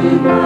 주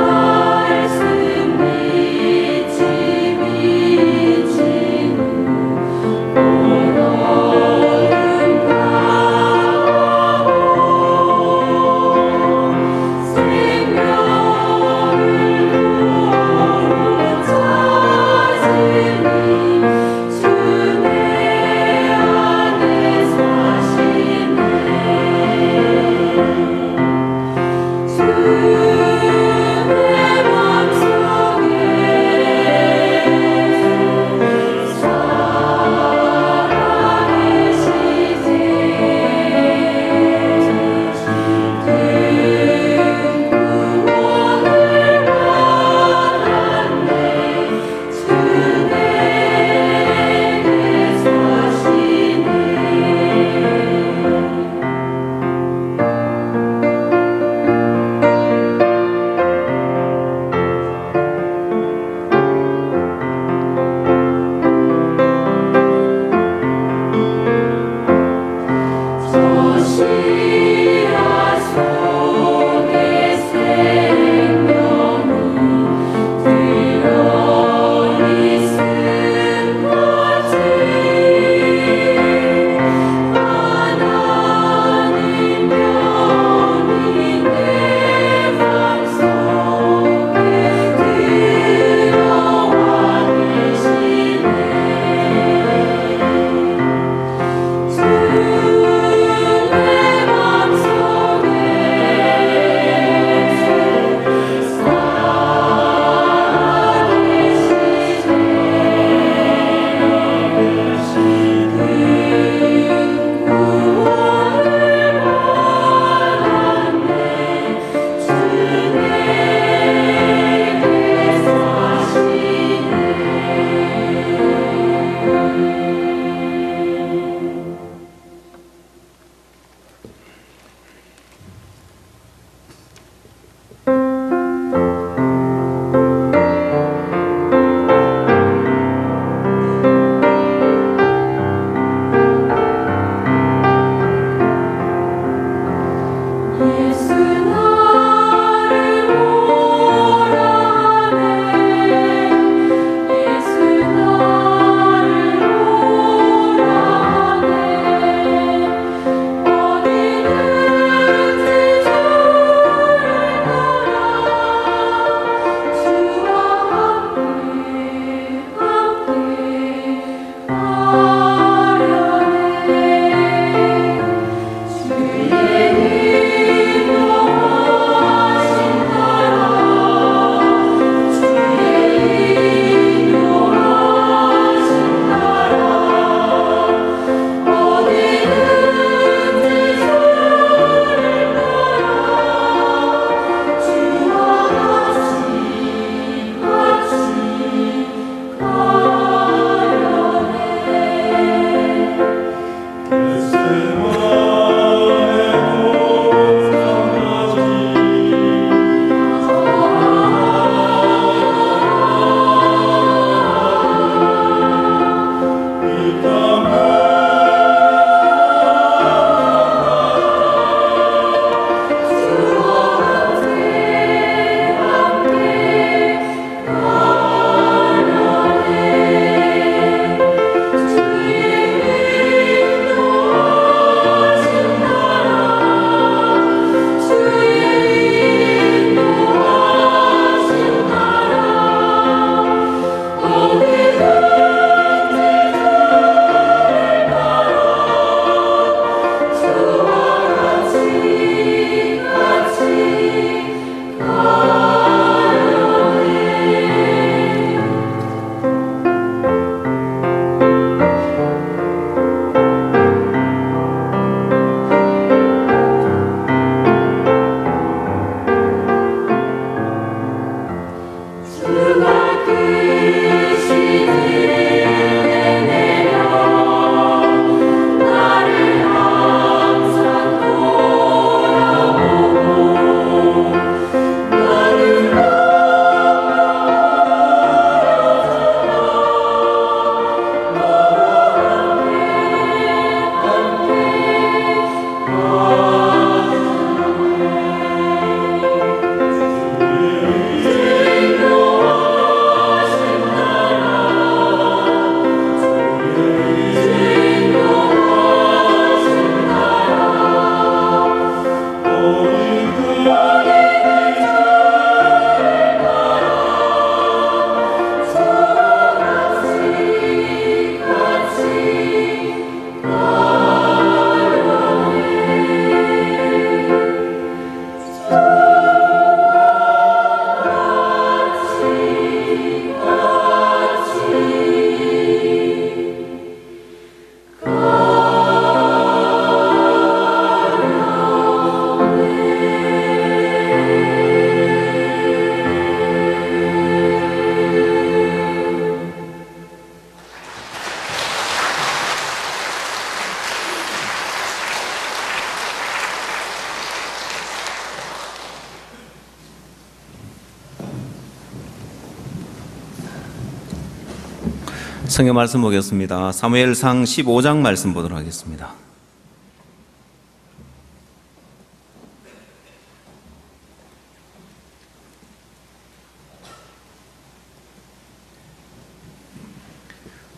성경 말씀 보겠습니다. 사무엘상 15장 말씀 보도록 하겠습니다.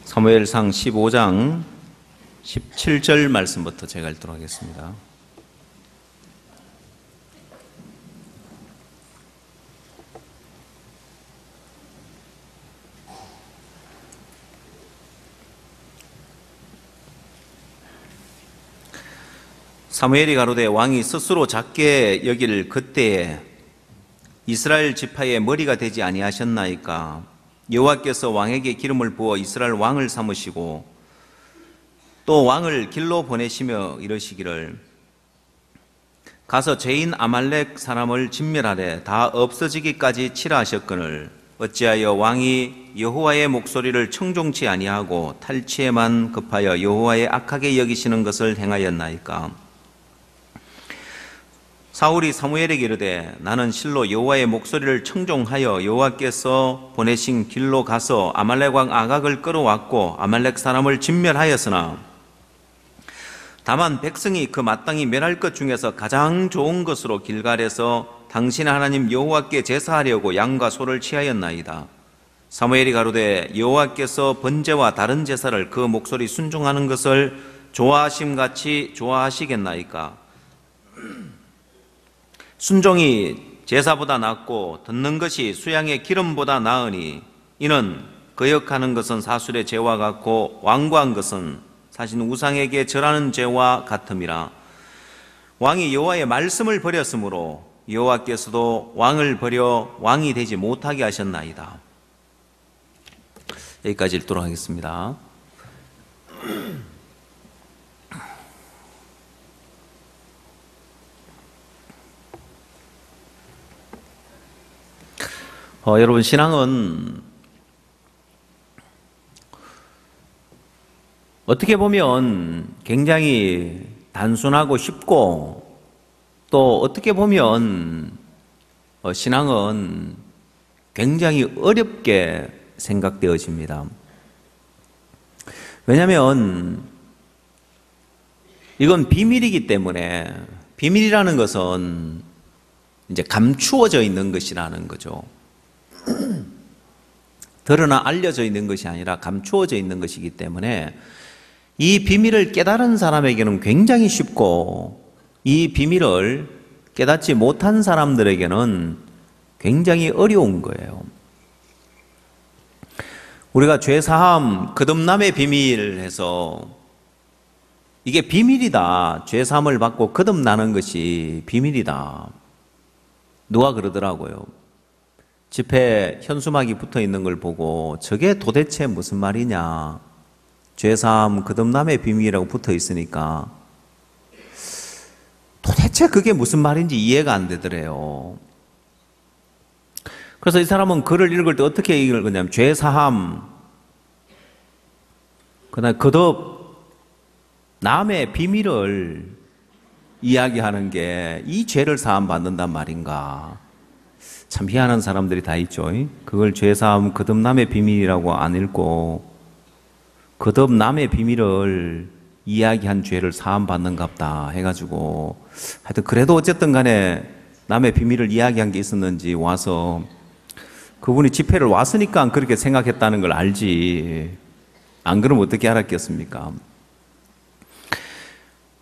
사무엘상 15장 17절 말씀부터 제가 읽도록 하겠습니다. 사무엘이 가로되 왕이 스스로 작게 여길 그때에 이스라엘 지파의 머리가 되지 아니하셨나이까. 여호와께서 왕에게 기름을 부어 이스라엘 왕을 삼으시고 또 왕을 길로 보내시며 이러시기를 가서 죄인 아말렉 사람을 진멸하되 다 없어지기까지 치라 하셨거늘 어찌하여 왕이 여호와의 목소리를 청종치 아니하고 탈취에만 급하여 여호와의 악하게 여기시는 것을 행하였나이까. 사울이 사무엘에게 이르되 나는 실로 여호와의 목소리를 청종하여 여호와께서 보내신 길로 가서 아말렉 왕 아각을 끌어왔고 아말렉 사람을 진멸하였으나 다만 백성이 그 마땅히 멸할 것 중에서 가장 좋은 것으로 길갈에서 당신의 하나님 여호와께 제사하려고 양과 소를 취하였나이다. 사무엘이 가로되 여호와께서 번제와 다른 제사를 그 목소리 순종하는 것을 좋아하심같이 좋아하시겠나이까. 순종이 제사보다 낫고 듣는 것이 수양의 기름보다 나으니 이는 거역하는 것은 사술의 죄와 같고 완고한 것은 사실 우상에게 절하는 죄와 같음이라. 왕이 여호와의 말씀을 버렸으므로 여호와께서도 왕을 버려 왕이 되지 못하게 하셨나이다. 여기까지 읽도록 하겠습니다. 여러분, 신앙은 어떻게 보면 굉장히 단순하고 쉽고 또 어떻게 보면 신앙은 굉장히 어렵게 생각되어집니다. 왜냐하면 이건 비밀이기 때문에, 비밀이라는 것은 이제 감추어져 있는 것이라는 거죠. 드러나 알려져 있는 것이 아니라 감추어져 있는 것이기 때문에 이 비밀을 깨달은 사람에게는 굉장히 쉽고 이 비밀을 깨닫지 못한 사람들에게는 굉장히 어려운 거예요. 우리가 죄사함, 거듭남의 비밀 해서 이게 비밀이다. 죄사함을 받고 거듭나는 것이 비밀이다. 누가 그러더라고요. 집에 현수막이 붙어 있는 걸 보고 저게 도대체 무슨 말이냐, 죄사함 거듭남의 비밀이라고 붙어 있으니까 도대체 그게 무슨 말인지 이해가 안 되더래요. 그래서 이 사람은 글을 읽을 때 어떻게 읽었냐면 죄사함, 그다음에 거듭남의 비밀을 이야기하는 게 이 죄를 사함 받는단 말인가. 참 희한한 사람들이 다 있죠. 그걸 죄사함 거듭남의 비밀이라고 안 읽고 거듭남의 비밀을 이야기한 죄를 사함 받는갑다 해가지고, 하여튼 그래도 어쨌든 간에 남의 비밀을 이야기한 게 있었는지 와서 그분이 집회를 왔으니까 그렇게 생각했다는 걸 알지, 안 그러면 어떻게 알았겠습니까?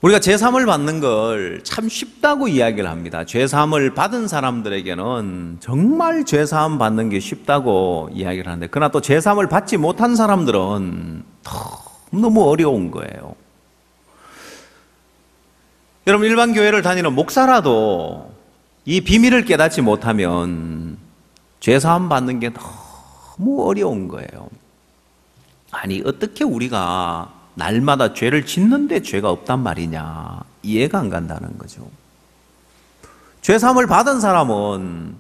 우리가 죄사함을 받는 걸 참 쉽다고 이야기를 합니다. 죄사함을 받은 사람들에게는 정말 죄사함 받는 게 쉽다고 이야기를 하는데, 그러나 또 죄사함을 받지 못한 사람들은 너무 어려운 거예요. 여러분, 일반 교회를 다니는 목사라도 이 비밀을 깨닫지 못하면 죄사함 받는 게 너무 어려운 거예요. 아니, 어떻게 우리가 날마다 죄를 짓는데 죄가 없단 말이냐, 이해가 안 간다는 거죠. 죄사함을 받은 사람은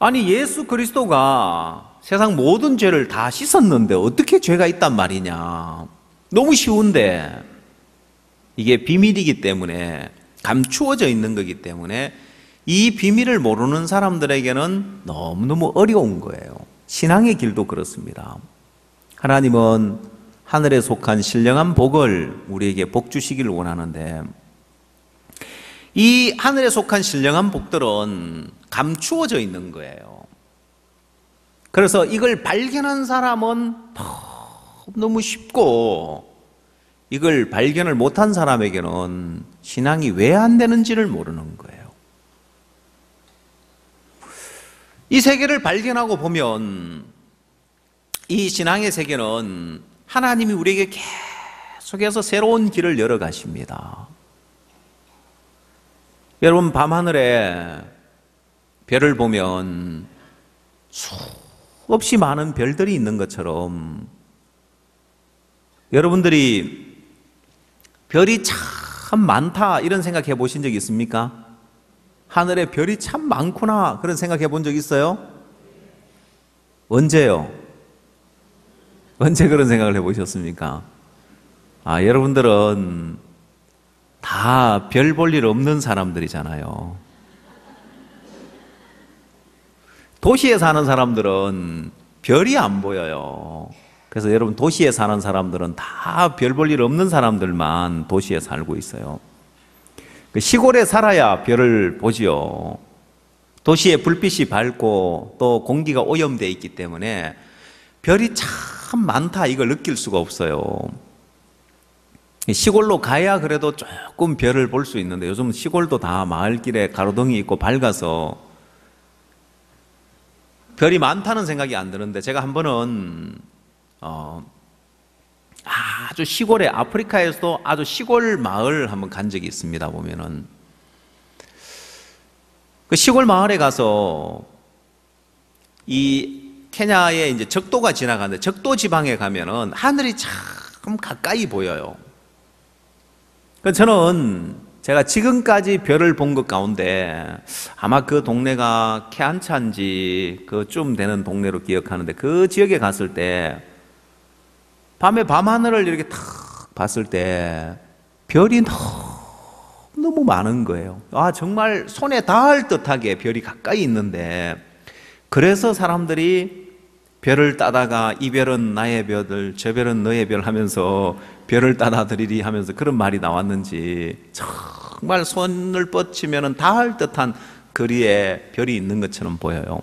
아니 예수 그리스도가 세상 모든 죄를 다 씻었는데 어떻게 죄가 있단 말이냐, 너무 쉬운데 이게 비밀이기 때문에, 감추어져 있는 거기 때문에 이 비밀을 모르는 사람들에게는 너무너무 어려운 거예요. 신앙의 길도 그렇습니다. 하나님은 하늘에 속한 신령한 복을 우리에게 복 주시기를 원하는데, 이 하늘에 속한 신령한 복들은 감추어져 있는 거예요. 그래서 이걸 발견한 사람은 너무 쉽고, 이걸 발견을 못한 사람에게는 신앙이 왜 안 되는지를 모르는 거예요. 이 세계를 발견하고 보면 이 신앙의 세계는 하나님이 우리에게 계속해서 새로운 길을 열어 가십니다. 여러분, 밤하늘에 별을 보면 수없이 많은 별들이 있는 것처럼, 여러분들이 별이 참 많다 이런 생각해 보신 적 있습니까? 하늘에 별이 참 많구나 그런 생각해 본 적 있어요? 언제요? 언제 그런 생각을 해 보셨습니까? 여러분들은 다 별 볼 일 없는 사람들이잖아요. 도시에 사는 사람들은 별이 안 보여요. 그래서 여러분, 도시에 사는 사람들은 다 별 볼 일 없는 사람들만 도시에 살고 있어요. 시골에 살아야 별을 보지요. 도시에 불빛이 밝고 또 공기가 오염되어 있기 때문에 별이 참 많다 이걸 느낄 수가 없어요. 시골로 가야 그래도 조금 별을 볼 수 있는데, 요즘 시골도 다 마을길에 가로등이 있고 밝아서 별이 많다는 생각이 안 드는데, 제가 한 번은 아주 시골에, 아프리카에서도 아주 시골 마을 한번 간 적이 있습니다. 보면은 그 시골 마을에 가서 이 케냐에 이제 적도가 지나가는데, 적도 지방에 가면은 하늘이 참 가까이 보여요. 저는 제가 지금까지 별을 본 것 가운데 아마 그 동네가 케안차인지 그쯤 되는 동네로 기억하는데, 그 지역에 갔을 때 밤에 밤하늘을 이렇게 탁 봤을 때 별이 너무 많은 거예요. 정말 손에 닿을 듯하게 별이 가까이 있는데, 그래서 사람들이 별을 따다가 이 별은 나의 별, 저 별은 너의 별 하면서 별을 따다 드리리 하면서 그런 말이 나왔는지, 정말 손을 뻗치면 닿을 듯한 거리에 별이 있는 것처럼 보여요.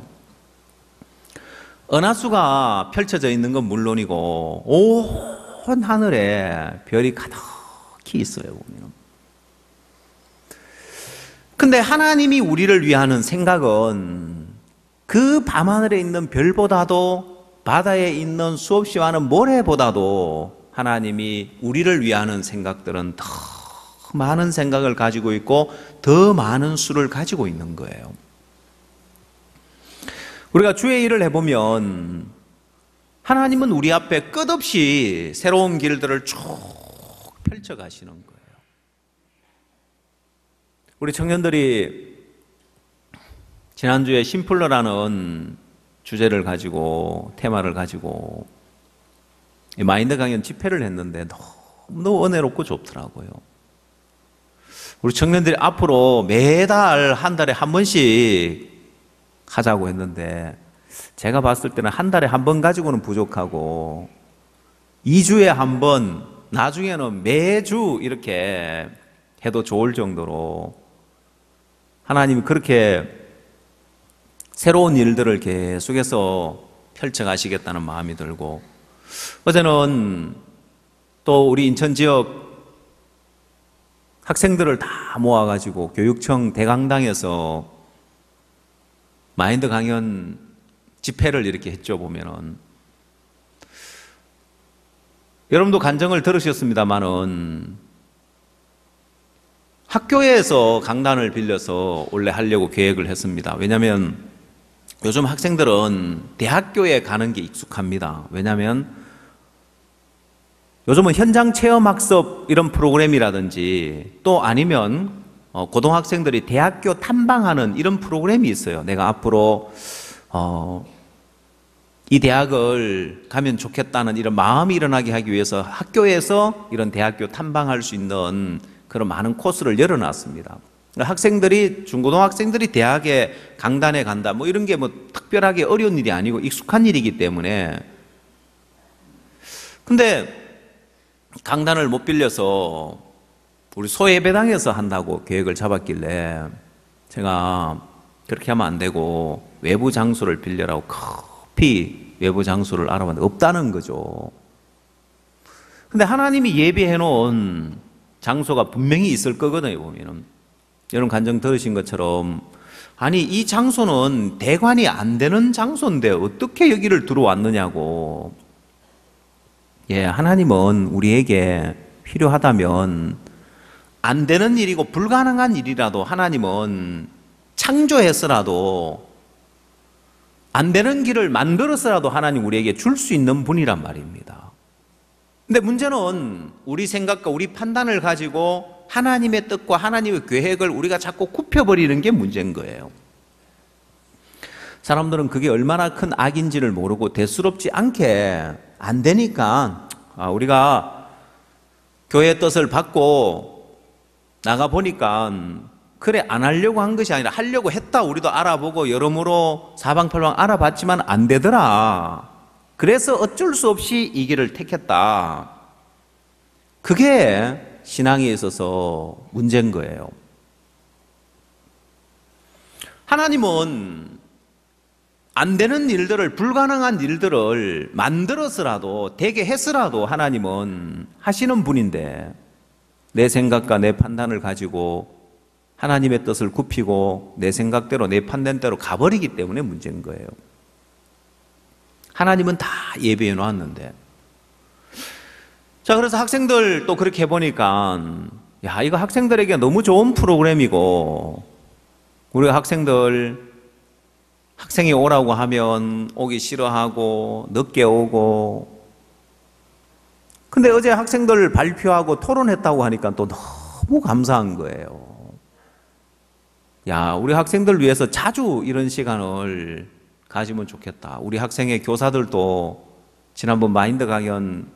은하수가 펼쳐져 있는 건 물론이고 온 하늘에 별이 가득히 있어요, 보면. 근데 하나님이 우리를 위하는 생각은 그 밤하늘에 있는 별보다도, 바다에 있는 수없이 많은 모래보다도 하나님이 우리를 위하는 생각들은 더 많은 생각을 가지고 있고 더 많은 수를 가지고 있는 거예요. 우리가 주의 일을 해보면 하나님은 우리 앞에 끝없이 새로운 길들을 쭉 펼쳐 가시는 거예요. 우리 청년들이 지난주에 심플러라는 주제를 가지고, 테마를 가지고 마인드 강연 집회를 했는데 너무 은혜롭고 좋더라고요. 우리 청년들이 앞으로 매달 한 달에 한 번씩 하자고 했는데, 제가 봤을 때는 한 달에 한 번 가지고는 부족하고 2주에 한 번, 나중에는 매주 이렇게 해도 좋을 정도로 하나님이 그렇게 새로운 일들을 계속해서 펼쳐가시겠다는 마음이 들고, 어제는 또 우리 인천 지역 학생들을 다 모아가지고 교육청 대강당에서 마인드 강연 집회를 이렇게 했죠. 보면은 여러분도 간증을 들으셨습니다마는 학교에서 강단을 빌려서 원래 하려고 계획을 했습니다. 왜냐하면 요즘 학생들은 대학교에 가는 게 익숙합니다. 왜냐하면 요즘은 현장 체험 학습 이런 프로그램이라든지, 또 아니면 고등학생들이 대학교 탐방하는 이런 프로그램이 있어요. 내가 앞으로 이 대학을 가면 좋겠다는 이런 마음이 일어나게 하기 위해서 학교에서 이런 대학교 탐방할 수 있는 그런 많은 코스를 열어놨습니다. 학생들이, 중고등학생들이 대학에 강단에 간다, 뭐 이런 게 뭐 특별하게 어려운 일이 아니고 익숙한 일이기 때문에 근데 강단을 못 빌려서 우리 소예배당에서 한다고 계획을 잡았길래 제가 그렇게 하면 안 되고 외부 장소를 빌려라고 급히 외부 장소를 알아봤는데 없다는 거죠. 근데 하나님이 예비해 놓은 장소가 분명히 있을 거거든요, 보면은. 여러분 간증 들으신 것처럼 아니 이 장소는 대관이 안 되는 장소인데 어떻게 여기를 들어왔느냐고. 예, 하나님은 우리에게 필요하다면 안 되는 일이고 불가능한 일이라도 하나님은 창조해서라도 안 되는 길을 만들어서라도 하나님 우리에게 줄 수 있는 분이란 말입니다. 근데 문제는 우리 생각과 우리 판단을 가지고 하나님의 뜻과 하나님의 계획을 우리가 자꾸 굽혀버리는 게 문제인 거예요. 사람들은 그게 얼마나 큰 악인지를 모르고 대수롭지 않게 안 되니까 우리가 교회의 뜻을 받고 나가 보니까 그래 안 하려고 한 것이 아니라 하려고 했다. 우리도 알아보고 여러모로 사방팔방 알아봤지만 안 되더라. 그래서 어쩔 수 없이 이 길을 택했다. 그게 신앙에 있어서 문제인 거예요. 하나님은 안 되는 일들을, 불가능한 일들을 만들어서라도, 되게 해서라도 하나님은 하시는 분인데 내 생각과 내 판단을 가지고 하나님의 뜻을 굽히고 내 생각대로 내 판단대로 가버리기 때문에 문제인 거예요. 하나님은 다 예비해 놓았는데. 자, 그래서 학생들 또 그렇게 해보니까 야, 이거 학생들에게 너무 좋은 프로그램이고 우리가 학생이 오라고 하면 오기 싫어하고 늦게 오고. 근데 어제 학생들 발표하고 토론했다고 하니까 또 너무 감사한 거예요. 야, 우리 학생들 위해서 자주 이런 시간을 가지면 좋겠다. 우리 학생의 교사들도 지난번 마인드 강연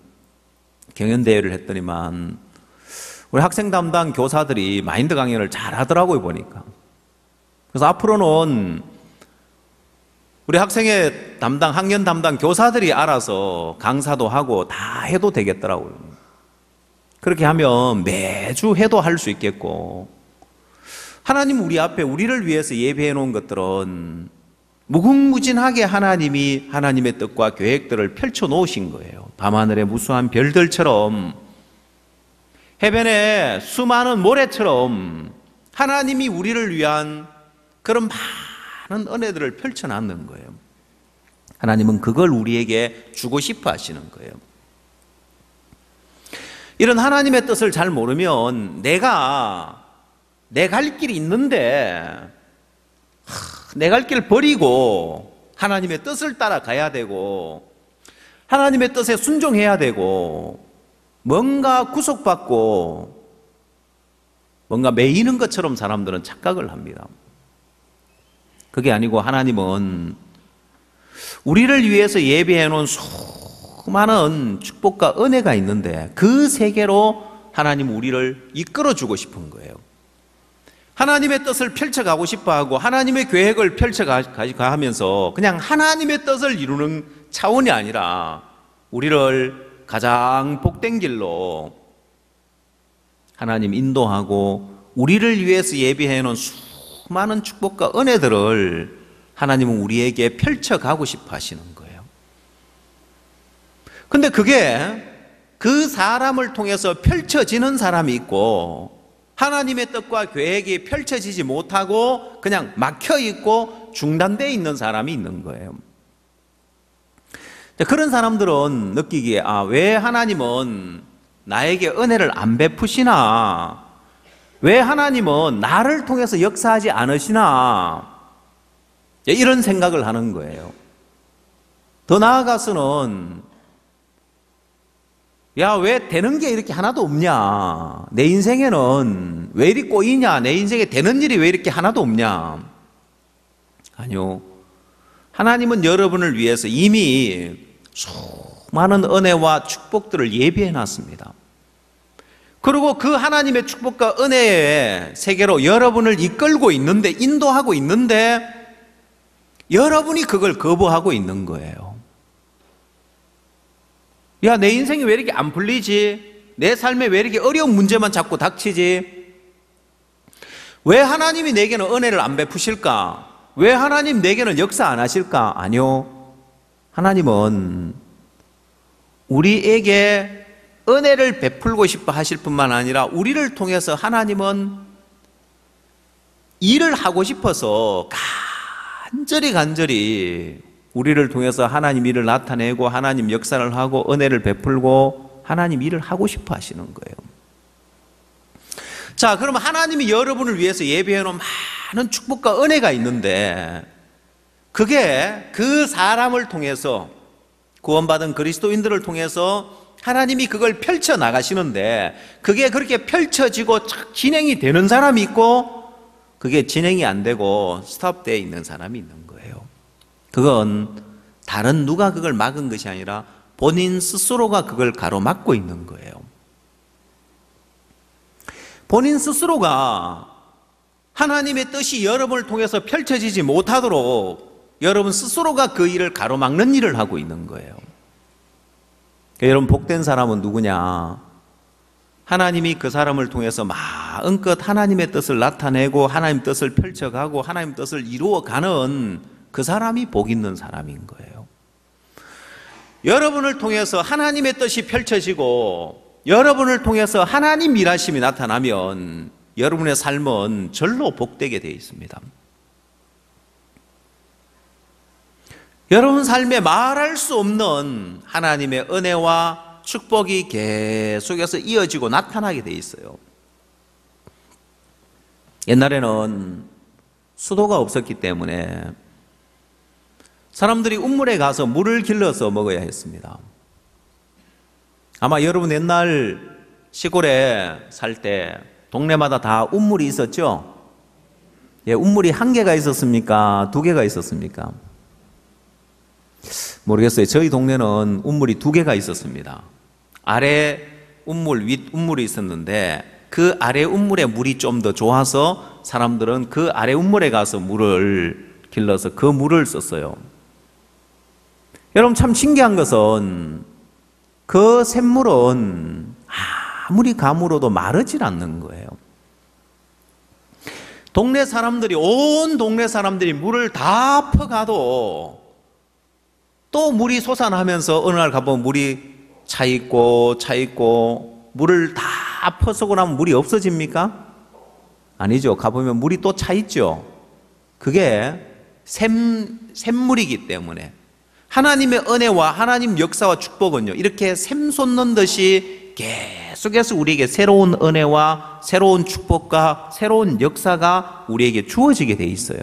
경연대회를 했더니만 우리 학생 담당 교사들이 마인드 강연을 잘 하더라고요, 보니까. 그래서 앞으로는 우리 학생의 담당, 학년 담당 교사들이 알아서 강사도 하고 다 해도 되겠더라고요. 그렇게 하면 매주 해도 할 수 있겠고, 하나님 우리 앞에 우리를 위해서 예배해 놓은 것들은 무궁무진하게 하나님이 하나님의 뜻과 계획들을 펼쳐 놓으신 거예요. 밤하늘의 무수한 별들처럼, 해변의 수많은 모래처럼 하나님이 우리를 위한 그런 많은 은혜들을 펼쳐놨는 거예요. 하나님은 그걸 우리에게 주고 싶어 하시는 거예요. 이런 하나님의 뜻을 잘 모르면 내가 내 갈 길이 있는데 내 갈 길 버리고 하나님의 뜻을 따라가야 되고 하나님의 뜻에 순종해야 되고 뭔가 구속받고 뭔가 매이는 것처럼 사람들은 착각을 합니다. 그게 아니고 하나님은 우리를 위해서 예비해 놓은 수많은 축복과 은혜가 있는데 그 세계로 하나님 우리를 이끌어주고 싶은 거예요. 하나님의 뜻을 펼쳐가고 싶어하고 하나님의 계획을 펼쳐가면서 그냥 하나님의 뜻을 이루는 차원이 아니라 우리를 가장 복된 길로 하나님 인도하고 우리를 위해서 예비해 놓은 수많은 축복과 은혜들을 하나님은 우리에게 펼쳐가고 싶어 하시는 거예요. 근데 그게 그 사람을 통해서 펼쳐지는 사람이 있고 하나님의 뜻과 계획이 펼쳐지지 못하고 그냥 막혀있고 중단되어 있는 사람이 있는 거예요. 그런 사람들은 느끼기에 왜 하나님은 나에게 은혜를 안 베푸시나, 왜 하나님은 나를 통해서 역사하지 않으시나, 이런 생각을 하는 거예요. 더 나아가서는 야, 왜 되는 게 이렇게 하나도 없냐, 내 인생에는 왜 이리 꼬이냐, 내 인생에 되는 일이 왜 이렇게 하나도 없냐. 아니요, 하나님은 여러분을 위해서 이미 수많은 은혜와 축복들을 예비해 놨습니다. 그리고 그 하나님의 축복과 은혜의 세계로 여러분을 이끌고 있는데, 인도하고 있는데 여러분이 그걸 거부하고 있는 거예요. 야, 내 인생이 왜 이렇게 안 풀리지? 내 삶에 왜 이렇게 어려운 문제만 자꾸 닥치지? 왜 하나님이 내게는 은혜를 안 베푸실까? 왜 하나님 내게는 역사 안 하실까? 아니요. 하나님은 우리에게 은혜를 베풀고 싶어 하실 뿐만 아니라 우리를 통해서 하나님은 일을 하고 싶어서 간절히 우리를 통해서 하나님 일을 나타내고 하나님 역사를 하고 은혜를 베풀고 하나님 일을 하고 싶어 하시는 거예요. 자, 그럼 하나님이 여러분을 위해서 예비해 놓은 많은 축복과 은혜가 있는데 그게 그 사람을 통해서 구원받은 그리스도인들을 통해서 하나님이 그걸 펼쳐 나가시는데 그게 그렇게 펼쳐지고 진행이 되는 사람이 있고 그게 진행이 안 되고 스톱되어 있는 사람이 있는 거예요. 그건 다른 누가 그걸 막은 것이 아니라 본인 스스로가 그걸 가로막고 있는 거예요. 본인 스스로가 하나님의 뜻이 여러분을 통해서 펼쳐지지 못하도록 여러분 스스로가 그 일을 가로막는 일을 하고 있는 거예요. 그러니까 여러분 복된 사람은 누구냐? 하나님이 그 사람을 통해서 마음껏 하나님의 뜻을 나타내고 하나님 뜻을 펼쳐가고 하나님 뜻을 이루어가는 그 사람이 복 있는 사람인 거예요. 여러분을 통해서 하나님의 뜻이 펼쳐지고 여러분을 통해서 하나님 일하심이 나타나면 여러분의 삶은 절로 복되게 되어 있습니다. 여러분 삶에 말할 수 없는 하나님의 은혜와 축복이 계속해서 이어지고 나타나게 돼 있어요. 옛날에는 수도가 없었기 때문에 사람들이 운물에 가서 물을 길러서 먹어야 했습니다. 아마 여러분 옛날 시골에 살 때 동네마다 다 운물이 있었죠? 예, 운물이 한 개가 있었습니까? 두 개가 있었습니까? 모르겠어요. 저희 동네는 운물이 두 개가 있었습니다. 아래 운물, 윗 운물이 있었는데 그 아래 운물에 물이 좀 더 좋아서 사람들은 그 아래 운물에 가서 물을 길러서 그 물을 썼어요. 여러분 참 신기한 것은 그 샘물은 아무리 가물어도 마르질 않는 거예요. 동네 사람들이 온 동네 사람들이 물을 다 퍼가도 또 물이 솟아나면서 어느 날 가보면 물이 차 있고 물을 다 퍼서고 나면 물이 없어집니까? 아니죠. 가보면 물이 또 차 있죠. 그게 샘물이기 때문에 하나님의 은혜와 하나님 역사와 축복은요 이렇게 샘 솟는 듯이 계속해서 우리에게 새로운 은혜와 새로운 축복과 새로운 역사가 우리에게 주어지게 돼 있어요.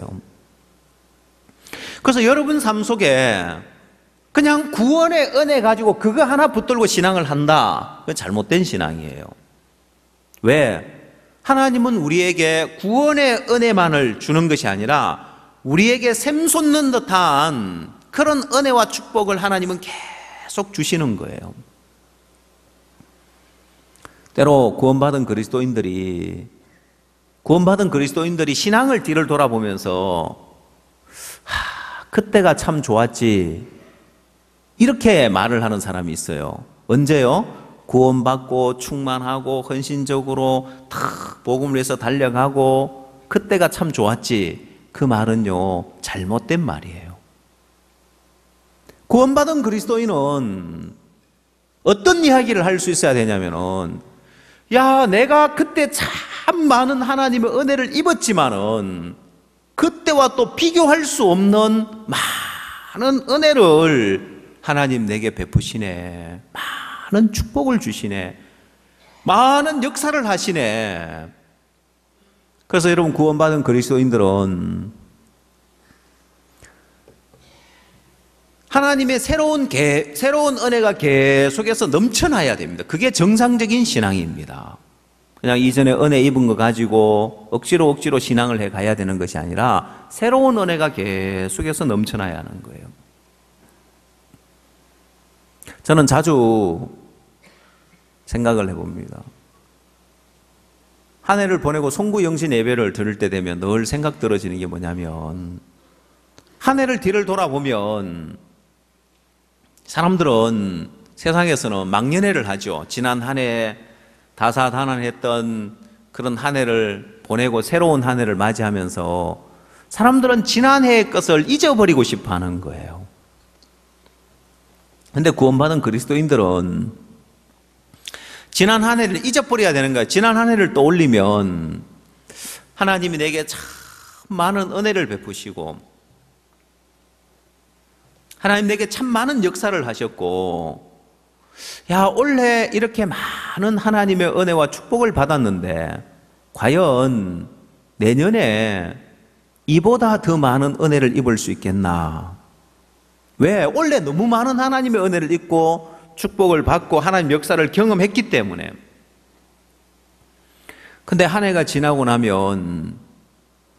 그래서 여러분 삶 속에 그냥 구원의 은혜 가지고 그거 하나 붙들고 신앙을 한다. 그건 잘못된 신앙이에요. 왜? 하나님은 우리에게 구원의 은혜만을 주는 것이 아니라 우리에게 샘솟는 듯한 그런 은혜와 축복을 하나님은 계속 주시는 거예요. 때로 구원받은 그리스도인들이 신앙을 뒤를 돌아보면서 그때가 참 좋았지 이렇게 말을 하는 사람이 있어요. 언제요? 구원받고 충만하고 헌신적으로 탁 복음을 위해서 달려가고 그때가 참 좋았지. 그 말은요 잘못된 말이에요. 구원받은 그리스도인은 어떤 이야기를 할 수 있어야 되냐면은 야 내가 그때 참 많은 하나님의 은혜를 입었지만은 그때와 또 비교할 수 없는 많은 은혜를 하나님 내게 베푸시네. 많은 축복을 주시네. 많은 역사를 하시네. 그래서 여러분 구원받은 그리스도인들은 하나님의 새로운 은혜가 계속해서 넘쳐나야 됩니다. 그게 정상적인 신앙입니다. 그냥 이전에 은혜 입은 거 가지고 억지로 신앙을 해 가야 되는 것이 아니라 새로운 은혜가 계속해서 넘쳐나야 하는 거예요. 저는 자주 생각을 해봅니다. 한 해를 보내고 송구영신 예배를 들을 때 되면 늘 생각 들어지는 게 뭐냐면 한 해를 뒤를 돌아보면 사람들은 세상에서는 막년회를 하죠. 지난 한 해 다사다난했던 그런 한 해를 보내고 새로운 한 해를 맞이하면서 사람들은 지난 해의 것을 잊어버리고 싶어 하는 거예요. 근데 구원받은 그리스도인들은 지난 한 해를 잊어버려야 되는 거예요. 지난 한 해를 떠올리면 하나님이 내게 참 많은 은혜를 베푸시고 하나님 내게 참 많은 역사를 하셨고, 야, 올해 이렇게 많은 하나님의 은혜와 축복을 받았는데 과연 내년에 이보다 더 많은 은혜를 입을 수 있겠나? 왜? 원래 너무 많은 하나님의 은혜를 입고 축복을 받고 하나님 역사를 경험했기 때문에. 근데 한 해가 지나고 나면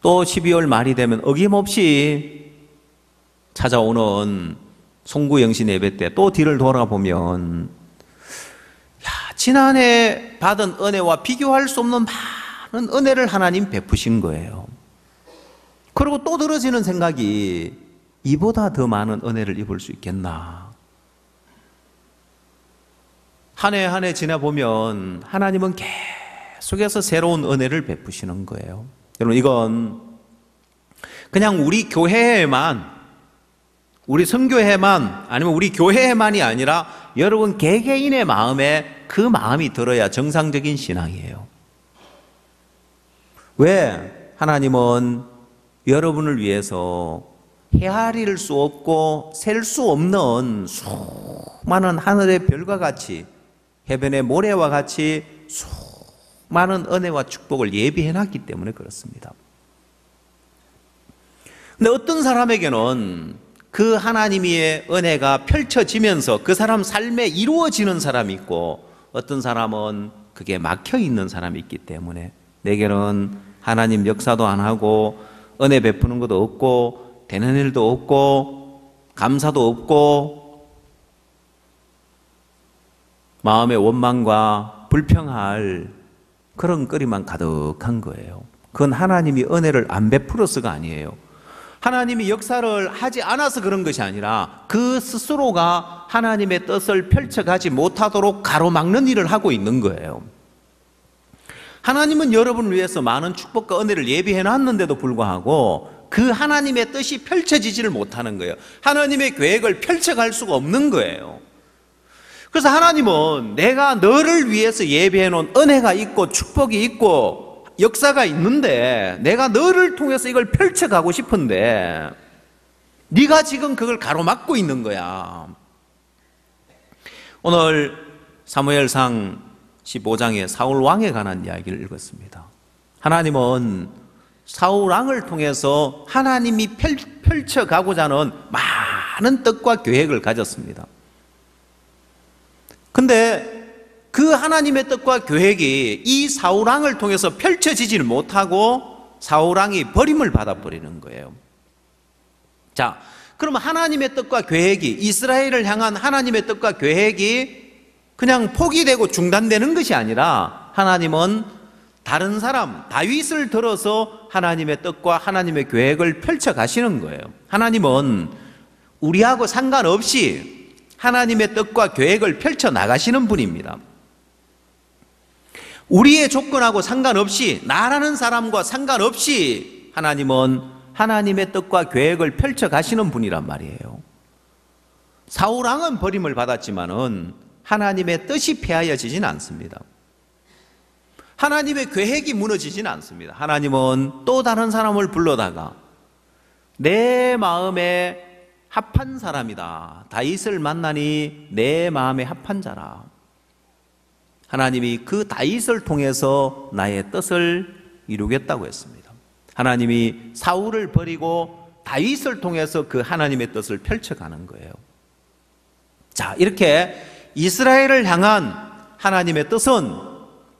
또 12월 말이 되면 어김없이 찾아오는 송구영신 예배 때 또 뒤를 돌아보면 지난해 받은 은혜와 비교할 수 없는 많은 은혜를 하나님 베푸신 거예요. 그리고 또 들어지는 생각이 이보다 더 많은 은혜를 입을 수 있겠나. 한 해 한 해 지나보면 하나님은 계속해서 새로운 은혜를 베푸시는 거예요. 여러분, 이건 그냥 우리 교회에만, 우리 선교회만, 아니면 우리 교회에만이 아니라 여러분 개개인의 마음에 그 마음이 들어야 정상적인 신앙이에요. 왜? 하나님은 여러분을 위해서 헤아릴 수 없고 셀 수 없는 수많은 하늘의 별과 같이, 해변의 모래와 같이 수많은 은혜와 축복을 예비해 놨기 때문에 그렇습니다. 근데 어떤 사람에게는 그 하나님의 은혜가 펼쳐지면서 그 사람 삶에 이루어지는 사람이 있고, 어떤 사람은 그게 막혀 있는 사람이 있기 때문에 내게는 하나님 역사도 안 하고 은혜 베푸는 것도 없고 되는 일도 없고 감사도 없고 마음의 원망과 불평할 그런 거리만 가득한 거예요. 그건 하나님이 은혜를 안 베풀어서가 아니에요. 하나님이 역사를 하지 않아서 그런 것이 아니라 그 스스로가 하나님의 뜻을 펼쳐가지 못하도록 가로막는 일을 하고 있는 거예요. 하나님은 여러분을 위해서 많은 축복과 은혜를 예비해 놨는데도 불구하고 그 하나님의 뜻이 펼쳐지지를 못하는 거예요. 하나님의 계획을 펼쳐갈 수가 없는 거예요. 그래서 하나님은 내가 너를 위해서 예비해 놓은 은혜가 있고 축복이 있고 역사가 있는데 내가 너를 통해서 이걸 펼쳐가고 싶은데 네가 지금 그걸 가로막고 있는 거야. 오늘 사무엘상 15장에 사울 왕에 관한 이야기를 읽었습니다. 하나님은 사울 왕을 통해서 하나님이 펼쳐가고자 하는 많은 뜻과 계획을 가졌습니다. 근데 그 하나님의 뜻과 계획이 이 사울 왕을 통해서 펼쳐지지를 못하고 사울 왕이 버림을 받아버리는 거예요. 자, 그러면 하나님의 뜻과 계획이, 이스라엘을 향한 하나님의 뜻과 계획이 그냥 포기되고 중단되는 것이 아니라 하나님은 다른 사람, 다윗을 들어서 하나님의 뜻과 하나님의 계획을 펼쳐 가시는 거예요. 하나님은 우리하고 상관없이 하나님의 뜻과 계획을 펼쳐 나가시는 분입니다. 우리의 조건하고 상관없이, 나라는 사람과 상관없이 하나님은 하나님의 뜻과 계획을 펼쳐 가시는 분이란 말이에요. 사울 왕은 버림을 받았지만은 하나님의 뜻이 폐하여지진 않습니다. 하나님의 계획이 무너지진 않습니다. 하나님은 또 다른 사람을 불러다가 내 마음에 합한 사람이다. 다윗을 만나니 내 마음에 합한 자라. 하나님이 그 다윗을 통해서 나의 뜻을 이루겠다고 했습니다. 하나님이 사울을 버리고 다윗을 통해서 그 하나님의 뜻을 펼쳐가는 거예요. 자, 이렇게 이스라엘을 향한 하나님의 뜻은,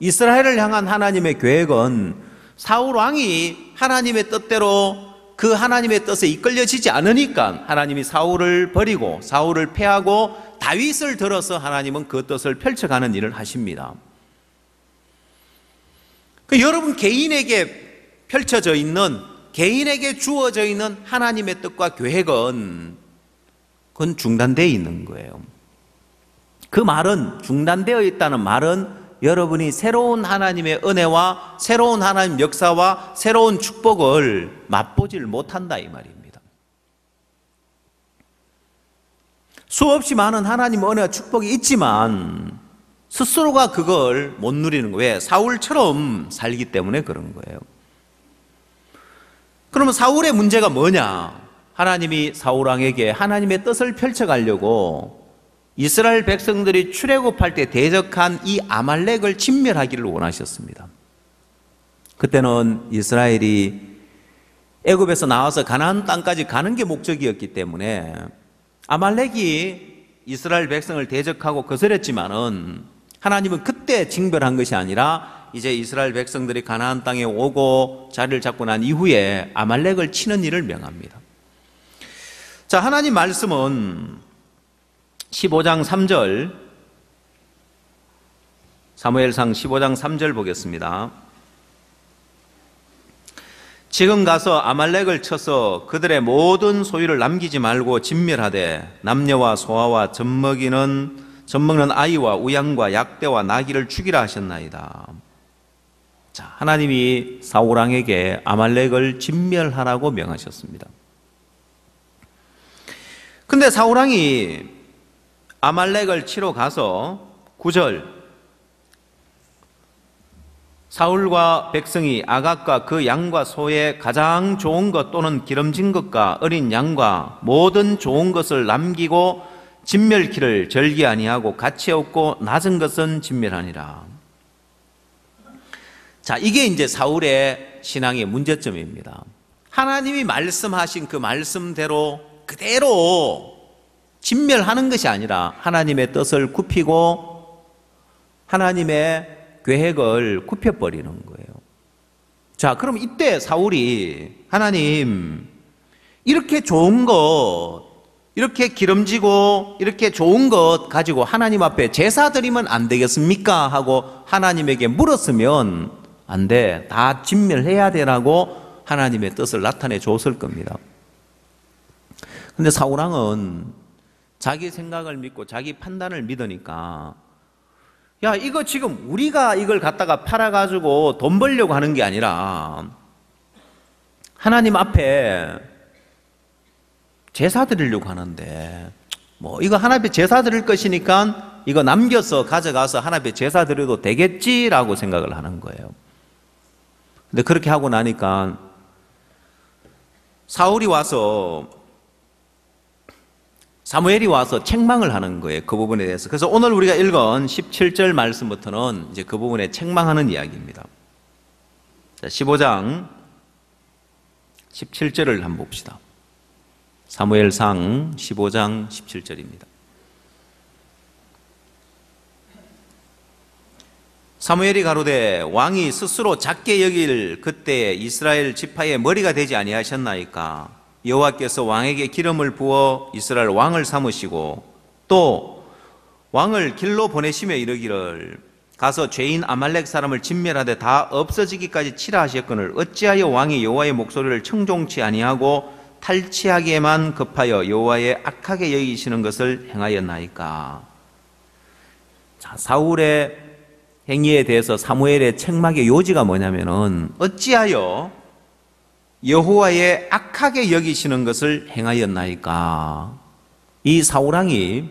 이스라엘을 향한 하나님의 계획은 사울 왕이 하나님의 뜻대로 그 하나님의 뜻에 이끌려지지 않으니까 하나님이 사울을 버리고 사울을 패하고 다윗을 들어서 하나님은 그 뜻을 펼쳐가는 일을 하십니다. 여러분 개인에게 펼쳐져 있는, 개인에게 주어져 있는 하나님의 뜻과 계획은 그건 중단되어 있는 거예요. 그 말은, 중단되어 있다는 말은 여러분이 새로운 하나님의 은혜와 새로운 하나님 역사와 새로운 축복을 맛보질 못한다 이 말입니다. 수없이 많은 하나님 은혜와 축복이 있지만 스스로가 그걸 못 누리는 거예요. 왜? 사울처럼 살기 때문에 그런 거예요. 그러면 사울의 문제가 뭐냐? 하나님이 사울왕에게 하나님의 뜻을 펼쳐가려고 이스라엘 백성들이 출애굽할 때 대적한 이 아말렉을 진멸하기를 원하셨습니다. 그때는 이스라엘이 애굽에서 나와서 가나안 땅까지 가는 게 목적이었기 때문에 아말렉이 이스라엘 백성을 대적하고 거스렸지만은 하나님은 그때 징벌한 것이 아니라 이제 이스라엘 백성들이 가나안 땅에 오고 자리를 잡고 난 이후에 아말렉을 치는 일을 명합니다. 자, 하나님 말씀은 15장 3절, 사무엘상 15장 3절 보겠습니다. 지금 가서 아말렉을 쳐서 그들의 모든 소유를 남기지 말고 진멸하되 남녀와 소아와 젖먹는 아이와 우양과 약대와 나귀를 죽이라 하셨나이다. 자, 하나님이 사울왕에게 아말렉을 진멸하라고 명하셨습니다. 근데 사울왕이 아말렉을 치러 가서 9절, 사울과 백성이 아각과 그 양과 소의 가장 좋은 것 또는 기름진 것과 어린 양과 모든 좋은 것을 남기고 진멸키를 절기 아니하고 가치 없고 낮은 것은 진멸하니라. 자, 이게 이제 사울의 신앙의 문제점입니다. 하나님이 말씀하신 그 말씀대로 그대로 진멸하는 것이 아니라 하나님의 뜻을 굽히고 하나님의 계획을 굽혀버리는 거예요. 자, 그럼 이때 사울이 하나님, 이렇게 좋은 것, 이렇게 기름지고 이렇게 좋은 것 가지고 하나님 앞에 제사 드리면 안 되겠습니까? 하고 하나님에게 물었으면 안 돼. 다 진멸해야 되라고 하나님의 뜻을 나타내 줬을 겁니다. 근데 사울왕은 자기 생각을 믿고 자기 판단을 믿으니까, 야, 이거 지금 우리가 이걸 갖다가 팔아가지고 돈 벌려고 하는 게 아니라 하나님 앞에 제사 드리려고 하는데, 뭐 이거 하나님 앞에 제사 드릴 것이니까 이거 남겨서 가져가서 하나님 앞에 제사 드려도 되겠지라고 생각을 하는 거예요. 근데 그렇게 하고 나니까 사무엘이 와서 책망을 하는 거예요. 그 부분에 대해서. 그래서 오늘 우리가 읽은 17절 말씀부터는 이제 그 부분에 책망하는 이야기입니다. 자, 15장 17절을 한번 봅시다. 사무엘상 15장 17절입니다. 사무엘이 가로되 왕이 스스로 작게 여길 그때 이스라엘 지파의 머리가 되지 아니하셨나이까? 여호와께서 왕에게 기름을 부어 이스라엘 왕을 삼으시고 또 왕을 길로 보내시며 이르기를 가서 죄인 아말렉 사람을 진멸하되 다 없어지기까지 치라 하셨거늘 어찌하여 왕이 여호와의 목소리를 청종치 아니하고 탈취하기에만 급하여 여호와의 악하게 여기시는 것을 행하였나이까? 자, 사울의 행위에 대해서 사무엘의 책망의 요지가 뭐냐면은 어찌하여 여호와의 악하게 여기시는 것을 행하였나이까? 이 사울왕이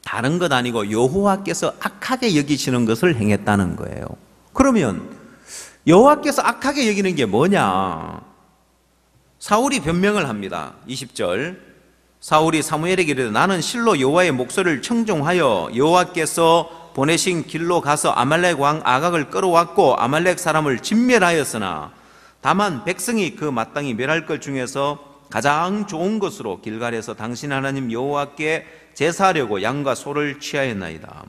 다른 것 아니고 여호와께서 악하게 여기시는 것을 행했다는 거예요. 그러면 여호와께서 악하게 여기는 게 뭐냐? 사울이 변명을 합니다. 20절, 사울이 사무엘에게 이르되 나는 실로 여호와의 목소리를 청종하여 여호와께서 보내신 길로 가서 아말렉 왕 아각을 끌어왔고 아말렉 사람을 진멸하였으나 다만 백성이 그 마땅히 멸할 것 중에서 가장 좋은 것으로 길갈에서 당신 하나님 여호와께 제사하려고 양과 소를 취하였나이다.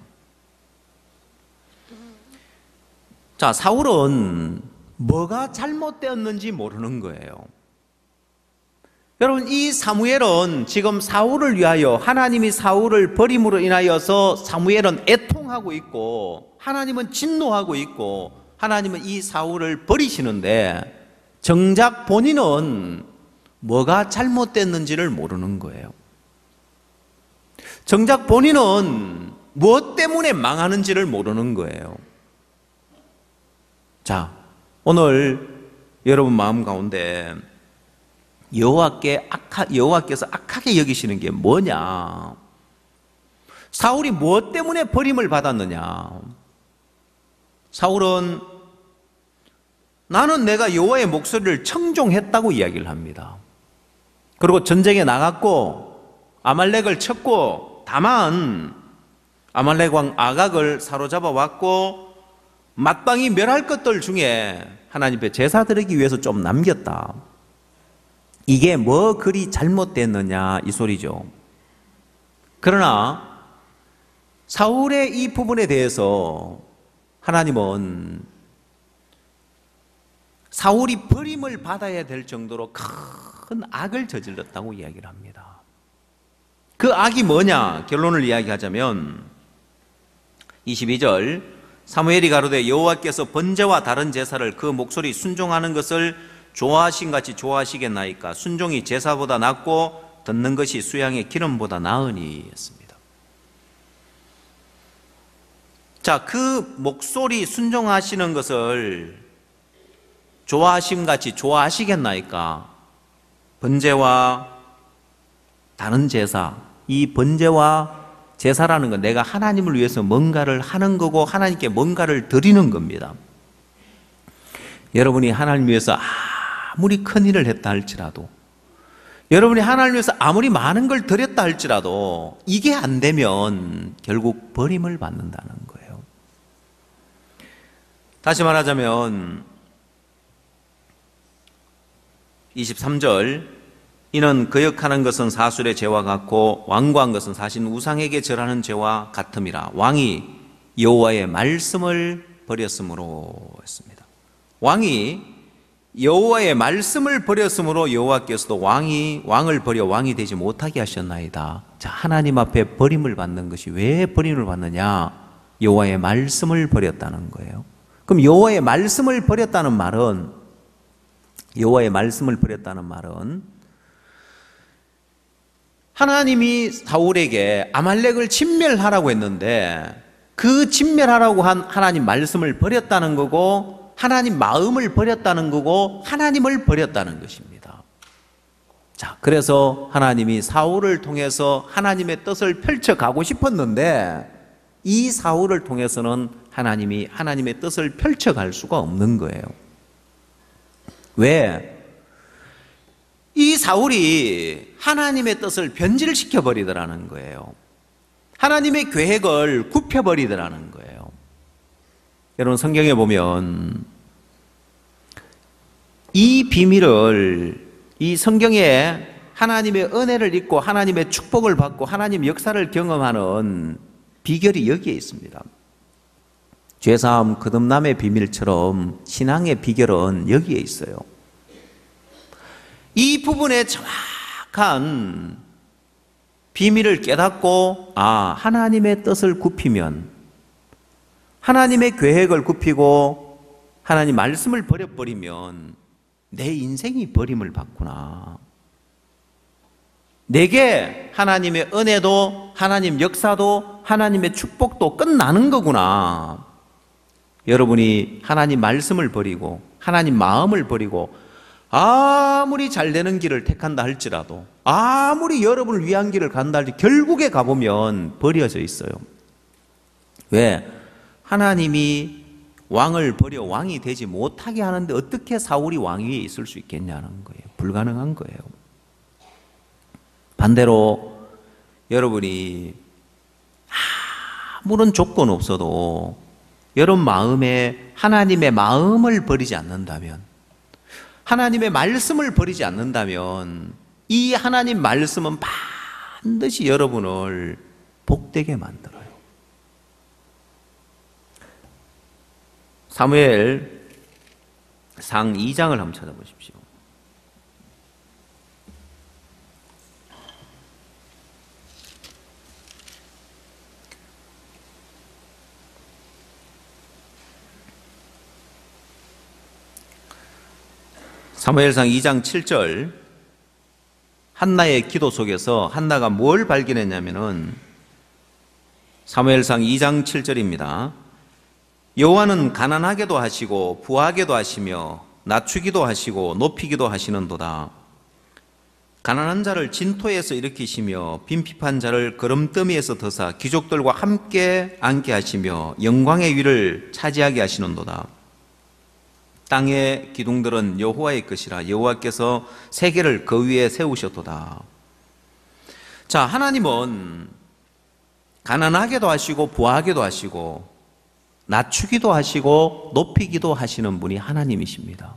자, 사울은 뭐가 잘못되었는지 모르는 거예요. 여러분, 이 사무엘은 지금 사울을 위하여 하나님이 사울을 버림으로 인하여서 사무엘은 애통하고 있고 하나님은 진노하고 있고 하나님은 이 사울을 버리시는데 정작 본인은 뭐가 잘못됐는지를 모르는 거예요. 정작 본인은 무엇 때문에 망하는지를 모르는 거예요. 자, 오늘 여러분 마음 가운데 여호와께서 악하게 여기시는 게 뭐냐? 사울이 무엇 때문에 버림을 받았느냐? 사울은 나는 내가 여호와의 목소리를 청종했다고 이야기를 합니다. 그리고 전쟁에 나갔고 아말렉을 쳤고, 다만 아말렉 왕 아각을 사로잡아 왔고 마땅히 멸할 것들 중에 하나님 앞에 제사 드리기 위해서 좀 남겼다. 이게 뭐 그리 잘못됐느냐 이 소리죠. 그러나 사울의 이 부분에 대해서 하나님은 사울이 버림을 받아야 될 정도로 큰 악을 저질렀다고 이야기를 합니다. 그 악이 뭐냐? 결론을 이야기하자면 22절, 사무엘이 가로되 여호와께서 번제와 다른 제사를 그 목소리 순종하는 것을 좋아하신 같이 좋아하시겠나이까? 순종이 제사보다 낫고 듣는 것이 수양의 기름보다 나으니 했습니다. 자, 그 목소리 순종하시는 것을 좋아하심 같이 좋아하시겠나이까? 번제와 다른 제사, 이 번제와 제사라는 건 내가 하나님을 위해서 뭔가를 하는 거고 하나님께 뭔가를 드리는 겁니다. 여러분이 하나님 위해서 아무리 큰 일을 했다 할지라도, 여러분이 하나님 위해서 아무리 많은 걸 드렸다 할지라도 이게 안 되면 결국 버림을 받는다는 거예요. 다시 말하자면 23절, 이는 거역하는 것은 사술의 죄와 같고 완고한 것은 사신 우상에게 절하는 죄와 같음이라. 왕이 여호와의 말씀을 버렸으므로 했습니다. 왕이 여호와의 말씀을 버렸으므로 여호와께서도 왕을 버려 왕이 되지 못하게 하셨나이다. 자, 하나님 앞에 버림을 받는 것이 왜 버림을 받느냐? 여호와의 말씀을 버렸다는 거예요. 그럼 여호와의 말씀을 버렸다는 말은 하나님이 사울에게 아말렉을 진멸하라고 했는데 그 진멸하라고 한 하나님 말씀을 버렸다는 거고, 하나님 마음을 버렸다는 거고, 하나님을 버렸다는 것입니다. 자, 그래서 하나님이 사울을 통해서 하나님의 뜻을 펼쳐가고 싶었는데 이 사울을 통해서는 하나님이 하나님의 뜻을 펼쳐갈 수가 없는 거예요. 왜? 이 사울이 하나님의 뜻을 변질시켜 버리더라는 거예요. 하나님의 계획을 굽혀 버리더라는 거예요. 여러분, 성경에 보면 이 비밀을, 이 성경에 하나님의 은혜를 잊고 하나님의 축복을 받고 하나님 역사를 경험하는 비결이 여기에 있습니다. 죄사함 거듭남의 비밀처럼 신앙의 비결은 여기에 있어요. 이 부분에 정확한 비밀을 깨닫고, 하나님의 뜻을 굽히면, 하나님의 계획을 굽히고 하나님 말씀을 버려버리면 내 인생이 버림을 받구나. 내게 하나님의 은혜도 하나님 역사도 하나님의 축복도 끝나는 거구나. 여러분이 하나님 말씀을 버리고 하나님 마음을 버리고 아무리 잘 되는 길을 택한다 할지라도, 아무리 여러분을 위한 길을 간다 할지 결국에 가보면 버려져 있어요. 왜? 하나님이 왕을 버려 왕이 되지 못하게 하는데 어떻게 사울이 왕 위에 있을 수 있겠냐는 거예요. 불가능한 거예요. 반대로 여러분이 아무런 조건 없어도 여러분 마음에 하나님의 마음을 버리지 않는다면, 하나님의 말씀을 버리지 않는다면 이 하나님 말씀은 반드시 여러분을 복되게 만들어요. 사무엘상 2장을 한번 찾아보십시오. 사무엘상 2장 7절, 한나의 기도 속에서 한나가 뭘 발견했냐면은 사무엘상 2장 7절입니다. 여호와는 가난하게도 하시고 부하게도 하시며 낮추기도 하시고 높이기도 하시는도다. 가난한 자를 진토에서 일으키시며 빈핍한 자를 거름더미에서 드사 귀족들과 함께 앉게 하시며 영광의 위를 차지하게 하시는도다. 땅의 기둥들은 여호와의 것이라 여호와께서 세계를 그 위에 세우셨도다. 자, 하나님은 가난하게도 하시고 부하게도 하시고 낮추기도 하시고 높이기도 하시는 분이 하나님이십니다.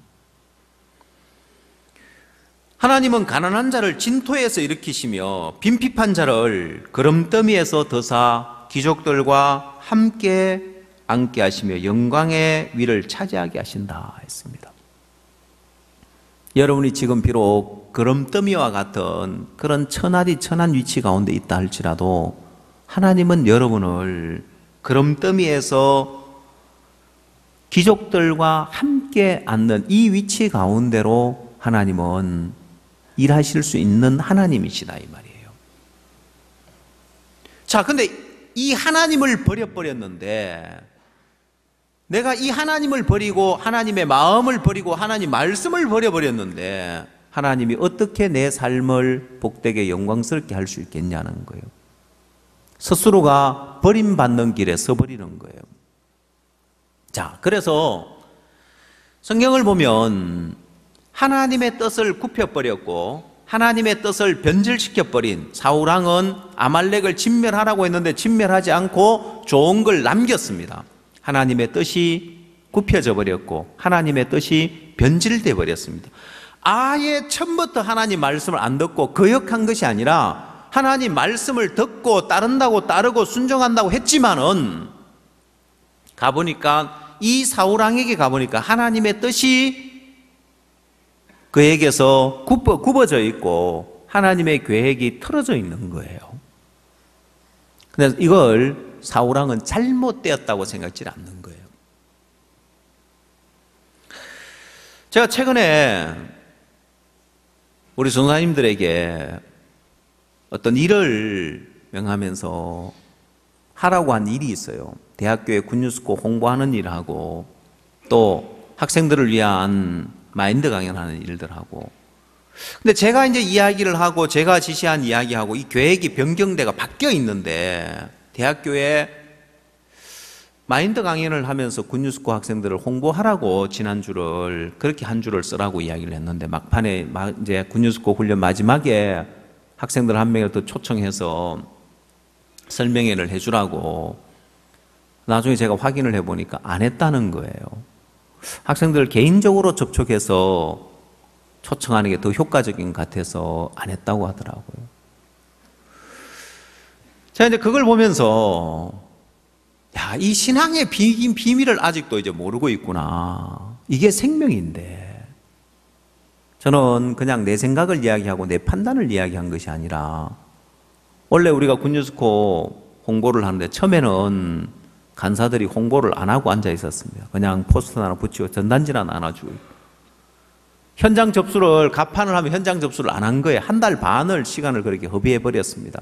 하나님은 가난한 자를 진토에서 일으키시며 빈핍한 자를 거름더미에서 드사 귀족들과 함께 앉게 하시며 영광의 위를 차지하게 하신다 했습니다. 여러분이 지금 비록 거름더미와 같은 그런 천하디 천한 위치 가운데 있다 할지라도 하나님은 여러분을 거름더미에서 귀족들과 함께 앉는 이 위치 가운데로 하나님은 일하실 수 있는 하나님이시다 이 말이에요. 자, 근데 이 하나님을 버려버렸는데 내가 이 하나님을 버리고 하나님의 마음을 버리고 하나님 말씀을 버려버렸는데 하나님이 어떻게 내 삶을 복되게 영광스럽게 할 수 있겠냐는 거예요. 스스로가 버림받는 길에 서버리는 거예요. 자, 그래서 성경을 보면 하나님의 뜻을 굽혀버렸고 하나님의 뜻을 변질시켜버린 사울왕은 아말렉을 진멸하라고 했는데 진멸하지 않고 좋은 걸 남겼습니다. 하나님의 뜻이 굽혀져 버렸고 하나님의 뜻이 변질돼 버렸습니다. 아예 처음부터 하나님 말씀을 안 듣고 거역한 것이 아니라 하나님 말씀을 듣고 따른다고 따르고 순종한다고 했지만은 가보니까 이 사울왕에게 가보니까 하나님의 뜻이 그에게서 굽어져 있고 하나님의 계획이 틀어져 있는 거예요. 그래서 이걸 사울왕은 잘못되었다고 생각지 않는 거예요. 제가 최근에 우리 전사님들에게 어떤 일을 명하면서 하라고 한 일이 있어요. 대학교에 굿뉴스코 홍보하는 일하고 또 학생들을 위한 마인드 강연하는 일들하고. 근데 제가 이제 이야기를 하고 제가 지시한 이야기하고 이 계획이 변경돼가 바뀌어 있는데 대학교에 마인드 강연을 하면서 굿뉴스코 학생들을 홍보하라고 지난주를 그렇게 한 주를 쓰라고 이야기를 했는데 막판에 이제 굿뉴스코 훈련 마지막에 학생들 한 명을 더 초청해서 설명회를 해주라고 나중에 제가 확인을 해보니까 안 했다는 거예요. 학생들 개인적으로 접촉해서 초청하는 게 더 효과적인 것 같아서 안 했다고 하더라고요. 제가 이제 그걸 보면서 야, 이 신앙의 비밀을 아직도 이제 모르고 있구나. 이게 생명인데 저는 그냥 내 생각을 이야기하고 내 판단을 이야기한 것이 아니라 원래 우리가 굿뉴스코 홍보를 하는데 처음에는 간사들이 홍보를 안 하고 앉아 있었습니다. 그냥 포스터 하나 붙이고 전단지나 나눠주고 현장 접수를 가판을 하면 현장 접수를 안 한 거예요. 한 달 반을 시간을 그렇게 허비해 버렸습니다.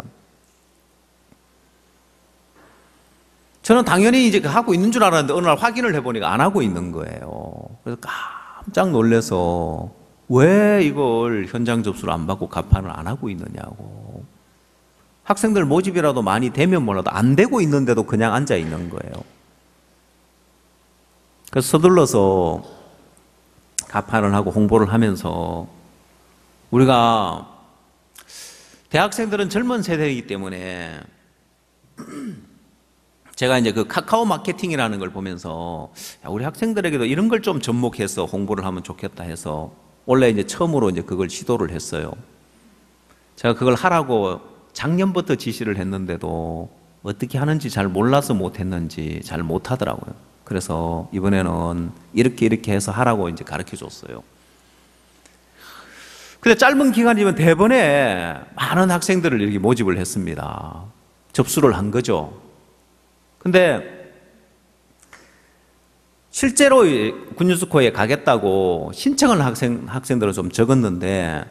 저는 당연히 이제 하고 있는 줄 알았는데 어느 날 확인을 해보니까 안 하고 있는 거예요. 그래서 깜짝 놀라서 왜 이걸 현장 접수를 안 받고 가판을 안 하고 있느냐고. 학생들 모집이라도 많이 되면 몰라도 안 되고 있는데도 그냥 앉아 있는 거예요. 그래서 서둘러서 가판을 하고 홍보를 하면서 우리가 대학생들은 젊은 세대이기 때문에 제가 이제 그 카카오 마케팅이라는 걸 보면서 야, 우리 학생들에게도 이런 걸 좀 접목해서 홍보를 하면 좋겠다 해서 원래 이제 처음으로 이제 그걸 시도를 했어요. 제가 그걸 하라고 작년부터 지시를 했는데도 어떻게 하는지 잘 몰라서 못했는지 잘 못하더라고요. 그래서 이번에는 이렇게 해서 하라고 이제 가르쳐 줬어요. 근데 짧은 기간이면 대번에 많은 학생들을 이렇게 모집을 했습니다. 접수를 한 거죠. 근데 실제로 굿뉴스코에 가겠다고 신청을 학생들은 좀 적었는데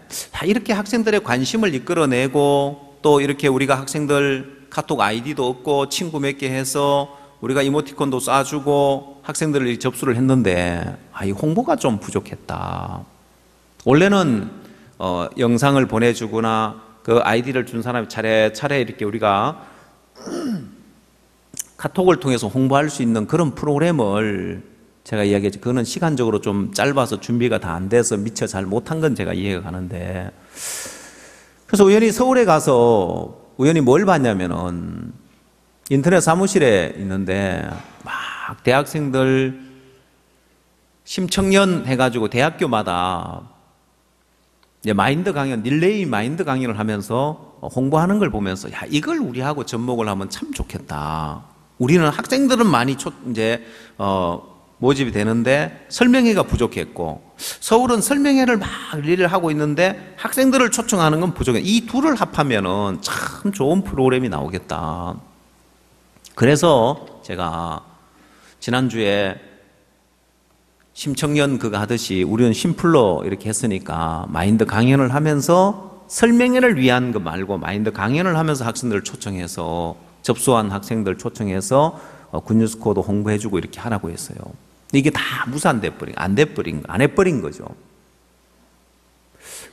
이렇게 학생들의 관심을 이끌어내고 또 이렇게 우리가 학생들 카톡 아이디도 얻고 친구 몇 개 해서 우리가 이모티콘도 쏴주고 학생들을 접수를 했는데 이 홍보가 좀 부족했다. 원래는 영상을 보내주거나 그 아이디를 준 사람이 차례차례 이렇게 우리가 카톡을 통해서 홍보할 수 있는 그런 프로그램을 제가 이야기했죠. 그거는 시간적으로 좀 짧아서 준비가 다 안 돼서 미처 잘 못한 건 제가 이해가 가는데, 그래서 우연히 서울에 가서 우연히 뭘 봤냐면은 인터넷 사무실에 있는데 막 대학생들 심청년 해가지고 대학교마다 이제 마인드 강연, 릴레이 마인드 강연을 하면서 홍보하는 걸 보면서 야, 이걸 우리하고 접목을 하면 참 좋겠다. 우리는 학생들은 많이 모집이 되는데 설명회가 부족했고, 서울은 설명회를 막 릴을 하고 있는데 학생들을 초청하는 건 부족해. 이 둘을 합하면은 참 좋은 프로그램이 나오겠다. 그래서 제가 지난주에 심청년 그거 하듯이 우리는 심플로 이렇게 했으니까 마인드 강연을 하면서 설명회를 위한 거 말고 마인드 강연을 하면서 학생들을 초청해서 접수한 학생들 초청해서 굿뉴스코도 홍보해주고 이렇게 하라고 했어요. 이게 다 무산돼버린, 안 해버린 거죠.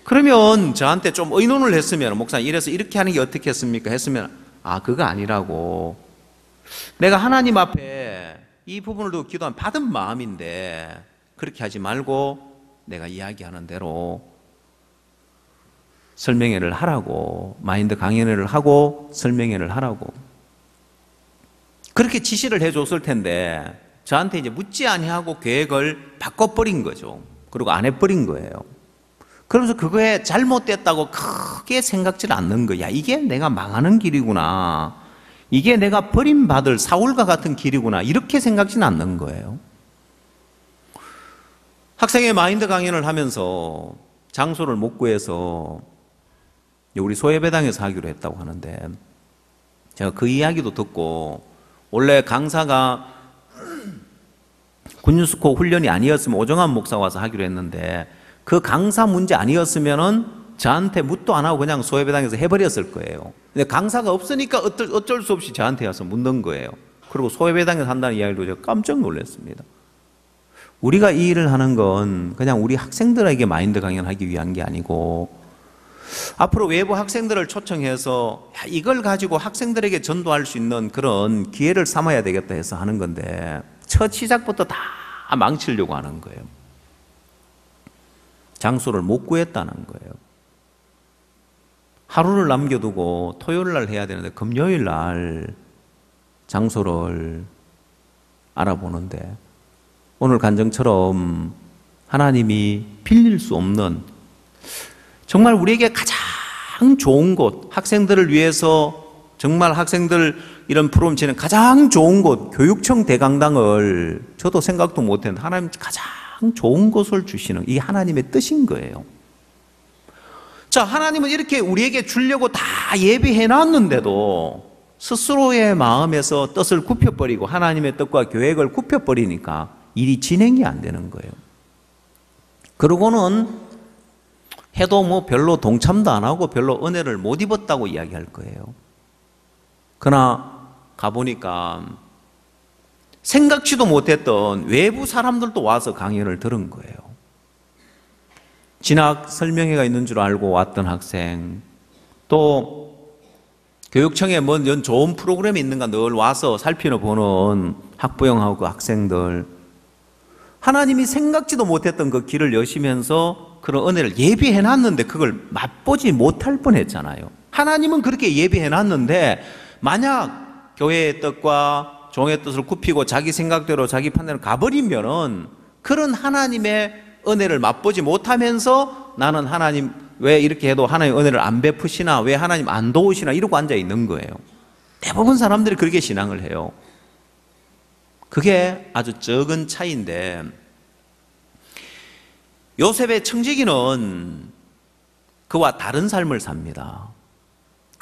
그러면 저한테 좀 의논을 했으면, 목사님 이래서 이렇게 하는 게 어떻게 했습니까? 했으면 그거 아니라고. 내가 하나님 앞에 이 부분을 두고 기도한 받은 마음인데 그렇게 하지 말고 내가 이야기하는 대로 설명회를 하라고, 마인드 강연회를 하고 설명회를 하라고 그렇게 지시를 해줬을 텐데 저한테 이제 묻지 아니하고 계획을 바꿔버린 거죠. 그리고 안 해버린 거예요. 그러면서 그거에 잘못됐다고 크게 생각질 않는 거야. 이게 내가 망하는 길이구나, 이게 내가 버림받을 사울과 같은 길이구나, 이렇게 생각지는 않는 거예요. 학생의 마인드 강연을 하면서 장소를 못 구해서 우리 소예배당에서 하기로 했다고 하는데, 제가 그 이야기도 듣고, 원래 강사가 굿뉴스코 훈련이 아니었으면 오정환 목사가 와서 하기로 했는데, 그 강사 문제 아니었으면은 저한테 묻도 안 하고 그냥 소예배당에서 해버렸을 거예요. 근데 강사가 없으니까 어쩔 수 없이 저한테 와서 묻는 거예요. 그리고 소예배당에서 한다는 이야기로 제가 깜짝 놀랐습니다. 우리가 이 일을 하는 건 그냥 우리 학생들에게 마인드 강연하기 위한 게 아니고, 앞으로 외부 학생들을 초청해서 이걸 가지고 학생들에게 전도할 수 있는 그런 기회를 삼아야 되겠다 해서 하는 건데, 첫 시작부터 다 망치려고 하는 거예요. 장소를 못 구했다는 거예요. 하루를 남겨두고 토요일 날 해야 되는데 금요일 날 장소를 알아보는데, 오늘 간증처럼 하나님이 빌릴 수 없는, 정말 우리에게 가장 좋은 곳, 학생들을 위해서 정말 학생들 이런 프로그램 치는 가장 좋은 곳, 교육청 대강당을 저도 생각도 못했는데 하나님 가장 좋은 곳을 주시는, 이게 하나님의 뜻인 거예요. 자, 하나님은 이렇게 우리에게 주려고 다 예비해 놨는데도 스스로의 마음에서 뜻을 굽혀버리고 하나님의 뜻과 계획을 굽혀버리니까 일이 진행이 안 되는 거예요. 그러고는 해도 뭐 별로 동참도 안 하고 별로 은혜를 못 입었다고 이야기할 거예요. 그러나 가보니까 생각지도 못했던 외부 사람들도 와서 강연을 들은 거예요. 진학 설명회가 있는 줄 알고 왔던 학생, 또 교육청에 뭐 좋은 프로그램이 있는가 늘 와서 살펴보는 학부형하고 그 학생들, 하나님이 생각지도 못했던 그 길을 여시면서 그런 은혜를 예비해 놨는데 그걸 맛보지 못할 뻔했잖아요. 하나님은 그렇게 예비해 놨는데 만약 교회의 뜻과 종의 뜻을 굽히고 자기 생각대로 자기 판단을 가버리면은 그런 하나님의 은혜를 맛보지 못하면서 나는 하나님 왜 이렇게 해도 하나님 은혜를 안 베푸시나, 왜 하나님 안 도우시나 이러고 앉아 있는 거예요. 대부분 사람들이 그렇게 신앙을 해요. 그게 아주 적은 차이인데, 요셉의 청지기는 그와 다른 삶을 삽니다.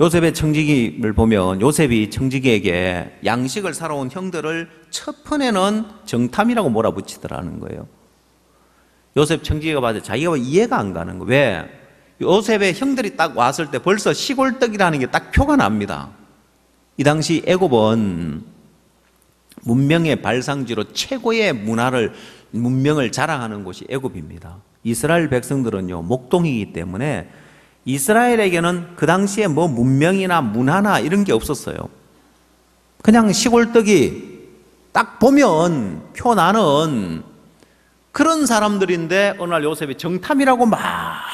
요셉의 청지기를 보면 요셉이 청지기에게 양식을 사러 온 형들을 첫 번에는 정탐이라고 몰아붙이더라는 거예요. 요셉 청지기가 봐도 자기가 이해가 안 가는 거예요. 왜? 요셉의 형들이 딱 왔을 때 벌써 시골떡이라는 게 딱 표가 납니다. 이 당시 애굽은 문명의 발상지로 최고의 문명을 자랑하는 곳이 애굽입니다. 이스라엘 백성들은요, 목동이기 때문에 이스라엘에게는 그 당시에 뭐 문명이나 문화나 이런 게 없었어요. 그냥 시골떡이 딱 보면 표나는 그런 사람들인데 어느 날 요셉이 정탐이라고 막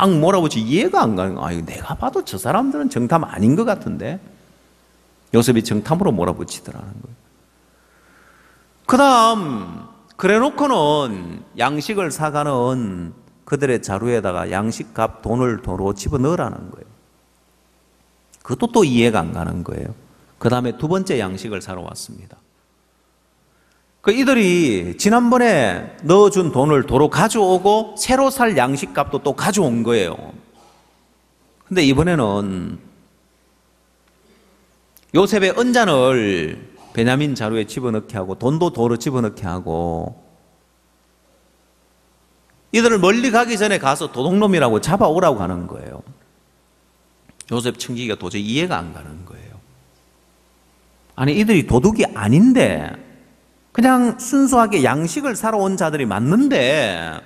몰아붙이 이해가 안 가는 거예요. 내가 봐도 저 사람들은 정탐 아닌 것 같은데 요셉이 정탐으로 몰아붙이더라는 거예요. 그 다음 그래놓고는 양식을 사가는 그들의 자루에다가 양식값 돈을 도로 집어넣으라는 거예요. 그것도 또 이해가 안 가는 거예요. 그 다음에 두 번째 양식을 사러 왔습니다. 이들이 지난번에 넣어준 돈을 도로 가져오고 새로 살 양식값도 또 가져온 거예요. 근데 이번에는 요셉의 은잔을 베냐민 자루에 집어넣게 하고 돈도 도로 집어넣게 하고 이들을 멀리 가기 전에 가서 도둑놈이라고 잡아오라고 하는 거예요. 요셉 청지기가 도저히 이해가 안 가는 거예요. 아니 이들이 도둑이 아닌데 그냥 순수하게 양식을 사러 온 자들이 맞는데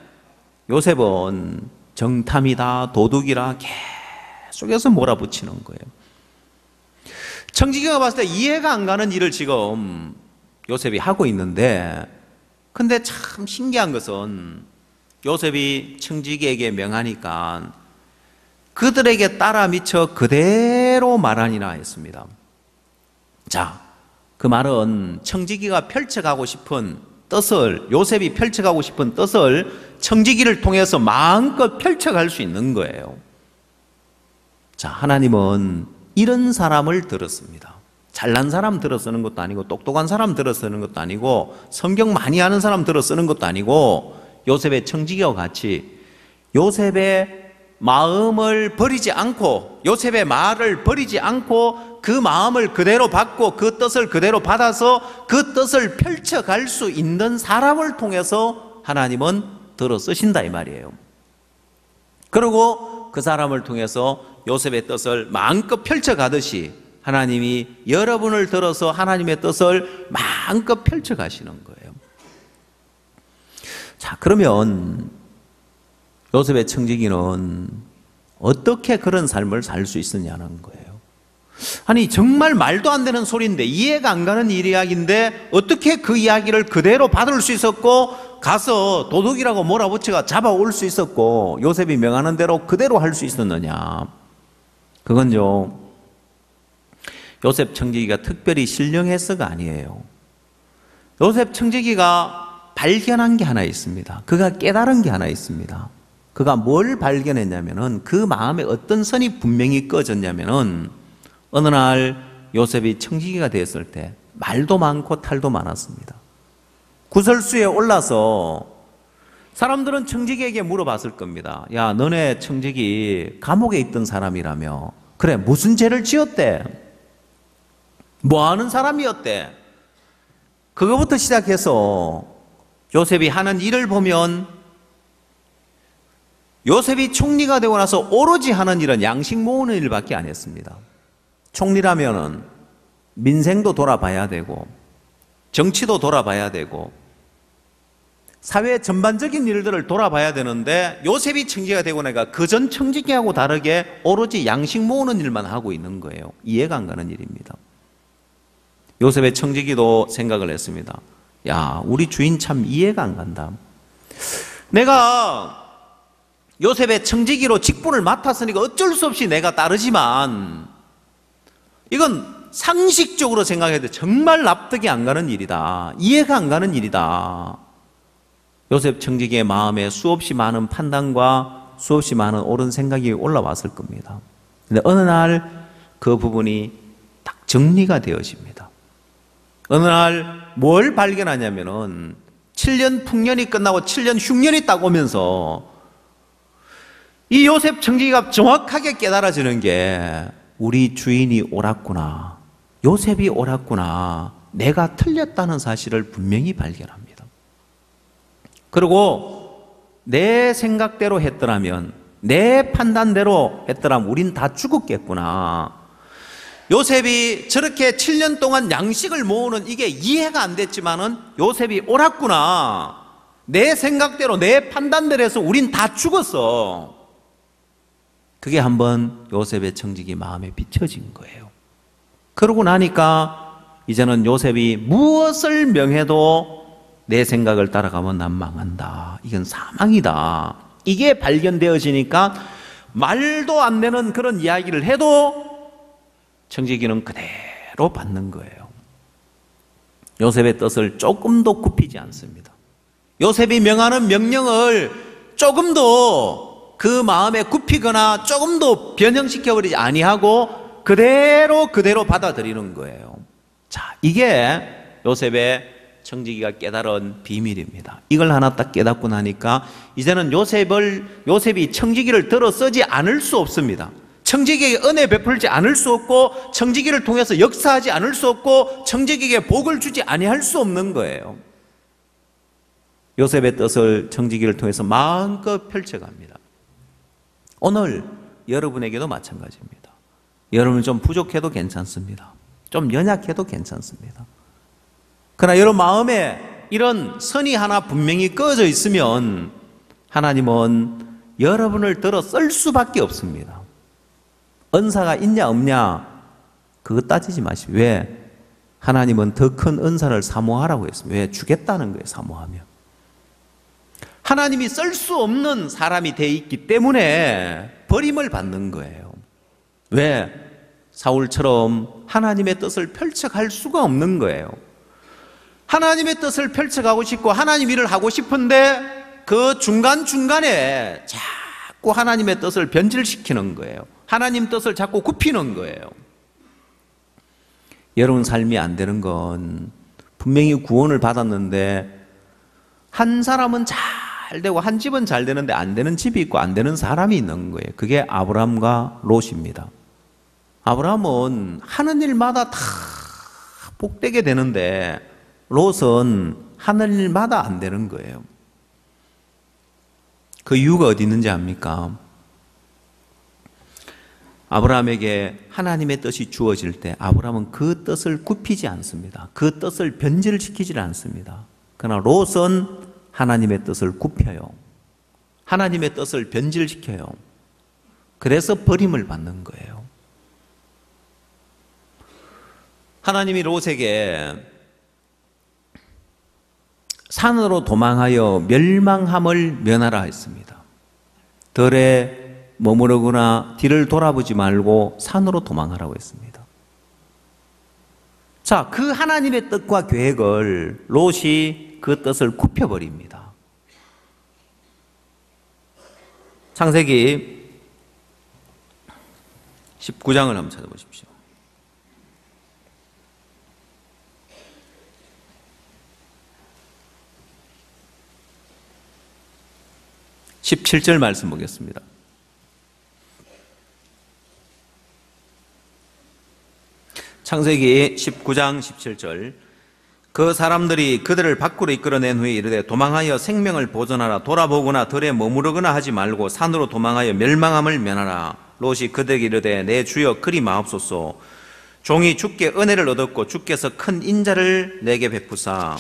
요셉은 정탐이다 도둑이라 계속해서 몰아붙이는 거예요. 청지기가 봤을 때 이해가 안 가는 일을 지금 요셉이 하고 있는데 근데 참 신기한 것은 요셉이 청지기에게 명하니까 그들에게 따라 미쳐 그대로 말하니라 했습니다. 자, 그 말은 청지기가 펼쳐가고 싶은 뜻을 요셉이 펼쳐가고 싶은 뜻을 청지기를 통해서 마음껏 펼쳐갈 수 있는 거예요. 자, 하나님은 이런 사람을 들었습니다. 잘난 사람 들어 쓰는 것도 아니고 똑똑한 사람 들어 쓰는 것도 아니고 성경 많이 아는 사람 들어 쓰는 것도 아니고 요셉의 청지기와 같이 요셉의 마음을 버리지 않고 요셉의 말을 버리지 않고 그 마음을 그대로 받고 그 뜻을 그대로 받아서 그 뜻을 펼쳐갈 수 있는 사람을 통해서 하나님은 들어 쓰신다 이 말이에요. 그리고 그 사람을 통해서 요셉의 뜻을 마음껏 펼쳐가듯이 하나님이 여러분을 들어서 하나님의 뜻을 마음껏 펼쳐가시는 거예요. 자, 그러면 요셉의 청지기는 어떻게 그런 삶을 살 수 있었냐는 거예요. 아니 정말 말도 안 되는 소리인데 이해가 안 가는 이야기인데 어떻게 그 이야기를 그대로 받을 수 있었고 가서 도둑이라고 몰아붙여가 잡아올 수 있었고 요셉이 명하는 대로 그대로 할 수 있었느냐. 그건요 요셉 청지기가 특별히 신령해서가 아니에요. 요셉 청지기가 발견한 게 하나 있습니다. 그가 깨달은 게 하나 있습니다. 그가 뭘 발견했냐면은 그 마음에 어떤 선이 분명히 꺼졌냐면은 어느 날 요셉이 청지기가 되었을 때 말도 많고 탈도 많았습니다. 구설수에 올라서 사람들은 청지기에게 물어봤을 겁니다. 야, 너네 청지기 감옥에 있던 사람이라며. 그래, 무슨 죄를 지었대? 뭐 하는 사람이었대? 그거부터 시작해서 요셉이 하는 일을 보면 요셉이 총리가 되고 나서 오로지 하는 일은 양식 모으는 일밖에 안 했습니다. 총리라면은 민생도 돌아봐야 되고 정치도 돌아봐야 되고 사회 전반적인 일들을 돌아봐야 되는데 요셉이 청지기가 되고 나니까 그전 청지기하고 다르게 오로지 양식 모으는 일만 하고 있는 거예요. 이해가 안 가는 일입니다. 요셉의 청지기도 생각을 했습니다. 야, 우리 주인 참 이해가 안 간다. 내가 요셉의 청지기로 직분을 맡았으니까 어쩔 수 없이 내가 따르지만 이건 상식적으로 생각해도 정말 납득이 안 가는 일이다. 이해가 안 가는 일이다. 요셉 청지기의 마음에 수없이 많은 판단과 수없이 많은 옳은 생각이 올라왔을 겁니다. 근데 어느 날 그 부분이 딱 정리가 되어집니다. 어느 날 뭘 발견하냐면은 7년 풍년이 끝나고 7년 흉년이 딱 오면서 이 요셉 청지기가 정확하게 깨달아지는 게 우리 주인이 옳았구나. 요셉이 옳았구나. 내가 틀렸다는 사실을 분명히 발견합니다. 그리고 내 생각대로 했더라면 내 판단대로 했더라면 우린 다 죽었겠구나. 요셉이 저렇게 7년 동안 양식을 모으는 이게 이해가 안 됐지만은 요셉이 옳았구나. 내 생각대로 내 판단대로 해서 우린 다 죽었어. 그게 한번 요셉의 청직이 마음에 비춰진 거예요. 그러고 나니까 이제는 요셉이 무엇을 명해도 내 생각을 따라가면 난 망한다. 이건 사망이다. 이게 발견되어지니까 말도 안 되는 그런 이야기를 해도 청지기는 그대로 받는 거예요. 요셉의 뜻을 조금도 굽히지 않습니다. 요셉이 명하는 명령을 조금도 그 마음에 굽히거나 조금도 변형시켜버리지 아니하고 그대로 받아들이는 거예요. 자, 이게 요셉의 청지기가 깨달은 비밀입니다. 이걸 하나 딱 깨닫고 나니까 이제는 요셉이 청지기를 들어 쓰지 않을 수 없습니다. 청지기에게 은혜 베풀지 않을 수 없고 청지기를 통해서 역사하지 않을 수 없고 청지기에게 복을 주지 아니할 수 없는 거예요. 요셉의 뜻을 청지기를 통해서 마음껏 펼쳐갑니다. 오늘 여러분에게도 마찬가지입니다. 여러분 좀 부족해도 괜찮습니다. 좀 연약해도 괜찮습니다. 그러나 여러분 마음에 이런 선이 하나 분명히 꺼져 있으면 하나님은 여러분을 들어 쓸 수밖에 없습니다. 은사가 있냐 없냐 그거 따지지 마시고 왜? 하나님은 더 큰 은사를 사모하라고 했습니다. 왜? 주겠다는 거예요. 사모하면 하나님이 쓸 수 없는 사람이 돼 있기 때문에 버림을 받는 거예요. 왜? 사울처럼 하나님의 뜻을 펼쳐갈 수가 없는 거예요. 하나님의 뜻을 펼쳐가고 싶고 하나님 일을 하고 싶은데 그 중간중간에 자꾸 하나님의 뜻을 변질시키는 거예요. 하나님 뜻을 자꾸 굽히는 거예요. 여러분 삶이 안 되는 건 분명히 구원을 받았는데 한 사람은 잘 되고 한 집은 잘 되는데 안 되는 집이 있고 안 되는 사람이 있는 거예요. 그게 아브라함과 롯입니다. 아브라함은 하는 일마다 다 복되게 되는데 롯은 하는 일마다 안 되는 거예요. 그 이유가 어디 있는지 압니까? 아브라함에게 하나님의 뜻이 주어질 때 아브라함은 그 뜻을 굽히지 않습니다. 그 뜻을 변질시키지 않습니다. 그러나 롯은 하나님의 뜻을 굽혀요. 하나님의 뜻을 변질시켜요. 그래서 버림을 받는 거예요. 하나님이 롯에게 산으로 도망하여 멸망함을 면하라 했습니다. 들에 머무르거나 뒤를 돌아보지 말고 산으로 도망하라고 했습니다. 자, 그 하나님의 뜻과 계획을 롯이 그 뜻을 굽혀버립니다. 창세기 19장을 한번 찾아보십시오. 17절 말씀 보겠습니다. 창세기 19장 17절 그 사람들이 그들을 밖으로 이끌어낸 후에 이르되 도망하여 생명을 보존하라. 돌아보거나 들에 머무르거나 하지 말고 산으로 도망하여 멸망함을 면하라. 롯이 그들에게 이르되 내 주여 그리 마옵소서. 종이 주께 은혜를 얻었고 주께서 큰 인자를 내게 베푸사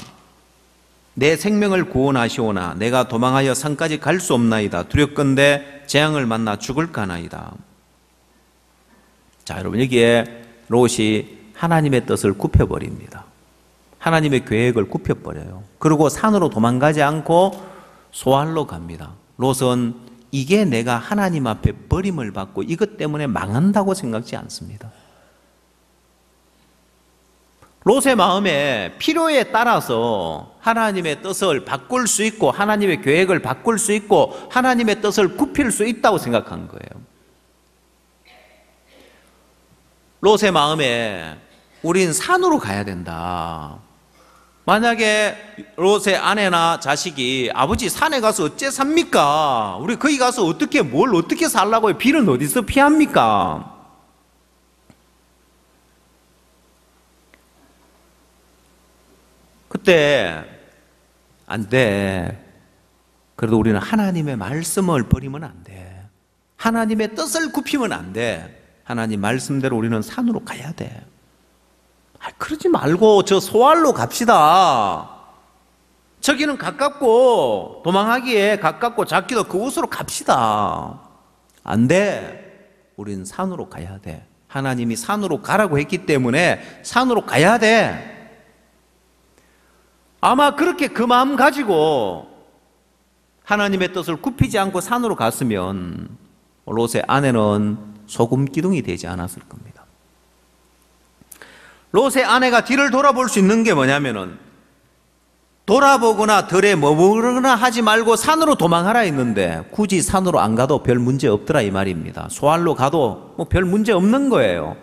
내 생명을 구원하시오나 내가 도망하여 산까지 갈 수 없나이다. 두렵건대 재앙을 만나 죽을까나이다. 자, 여러분 여기에 롯이 하나님의 뜻을 굽혀버립니다. 하나님의 계획을 굽혀버려요. 그리고 산으로 도망가지 않고 소알로 갑니다. 롯은 이게 내가 하나님 앞에 버림을 받고 이것 때문에 망한다고 생각지 않습니다. 롯의 마음에 필요에 따라서 하나님의 뜻을 바꿀 수 있고 하나님의 계획을 바꿀 수 있고 하나님의 뜻을 굽힐 수 있다고 생각한 거예요. 롯의 마음에 우린 산으로 가야 된다. 만약에 롯의 아내나 자식이 아버지 산에 가서 어째 삽니까? 우리 거기 가서 뭘 어떻게 살라고요? 비는 어디서 피합니까? 그때 안 돼. 그래도 우리는 하나님의 말씀을 버리면 안 돼. 하나님의 뜻을 굽히면 안 돼. 하나님 말씀대로 우리는 산으로 가야 돼. 그러지 말고 저 소알로 갑시다. 저기는 가깝고 도망하기에 가깝고 작기도 그곳으로 갑시다. 안 돼. 우린 산으로 가야 돼. 하나님이 산으로 가라고 했기 때문에 산으로 가야 돼. 아마 그렇게 그 마음 가지고 하나님의 뜻을 굽히지 않고 산으로 갔으면 롯의 아내는 소금 기둥이 되지 않았을 겁니다. 롯의 아내가 뒤를 돌아볼 수 있는 게 뭐냐면은 돌아보거나 들에 머무르거나 하지 말고 산으로 도망하라 했는데 굳이 산으로 안 가도 별 문제 없더라 이 말입니다. 소알로 가도 뭐 별 문제 없는 거예요.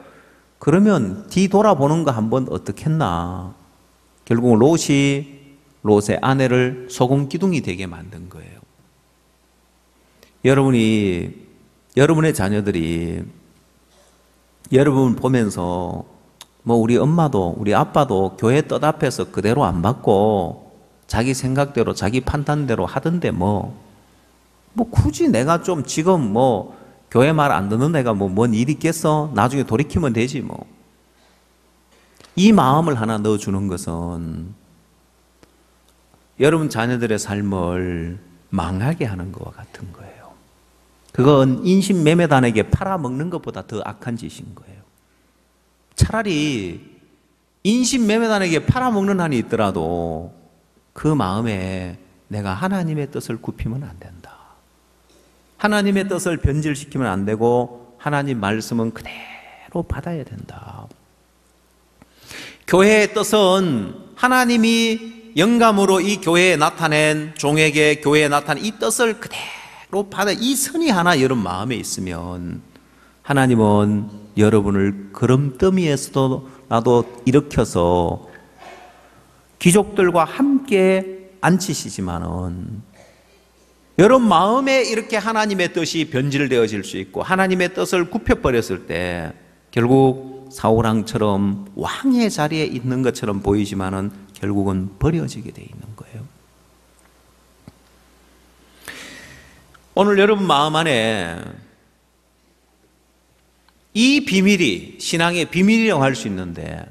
그러면 뒤 돌아보는 거 한번 어떻겠나. 결국 롯의 아내를 소금 기둥이 되게 만든 거예요. 여러분의 자녀들이 여러분 보면서 뭐 우리 엄마도 우리 아빠도 교회 뜻 앞에서 그대로 안 받고 자기 생각대로 자기 판단대로 하던데 뭐 굳이 내가 좀 지금 뭐 교회 말 안 듣는 애가 뭐 뭔 일 있겠어? 나중에 돌이키면 되지 뭐. 이 마음을 하나 넣어주는 것은 여러분 자녀들의 삶을 망하게 하는 것과 같은 거예요. 그건 인신매매단에게 팔아먹는 것보다 더 악한 짓인 거예요. 차라리 인신매매단에게 팔아먹는 한이 있더라도 그 마음에 내가 하나님의 뜻을 굽히면 안 된다. 하나님의 뜻을 변질시키면 안 되고 하나님 말씀은 그대로 받아야 된다. 교회의 뜻은 하나님이 영감으로 이 교회에 나타낸 종에게 교회에 나타낸 이 뜻을 그대로 받아 이 선이 하나 여러분 마음에 있으면 하나님은 여러분을 구름더미에서도 일으켜서 귀족들과 함께 앉히시지만은 여러분 마음에 이렇게 하나님의 뜻이 변질되어질 수 있고 하나님의 뜻을 굽혀버렸을 때 결국 사울왕처럼 왕의 자리에 있는 것처럼 보이지만은 결국은 버려지게 돼 있는 거예요. 오늘 여러분 마음 안에 이 비밀이 신앙의 비밀이라고 할 수 있는데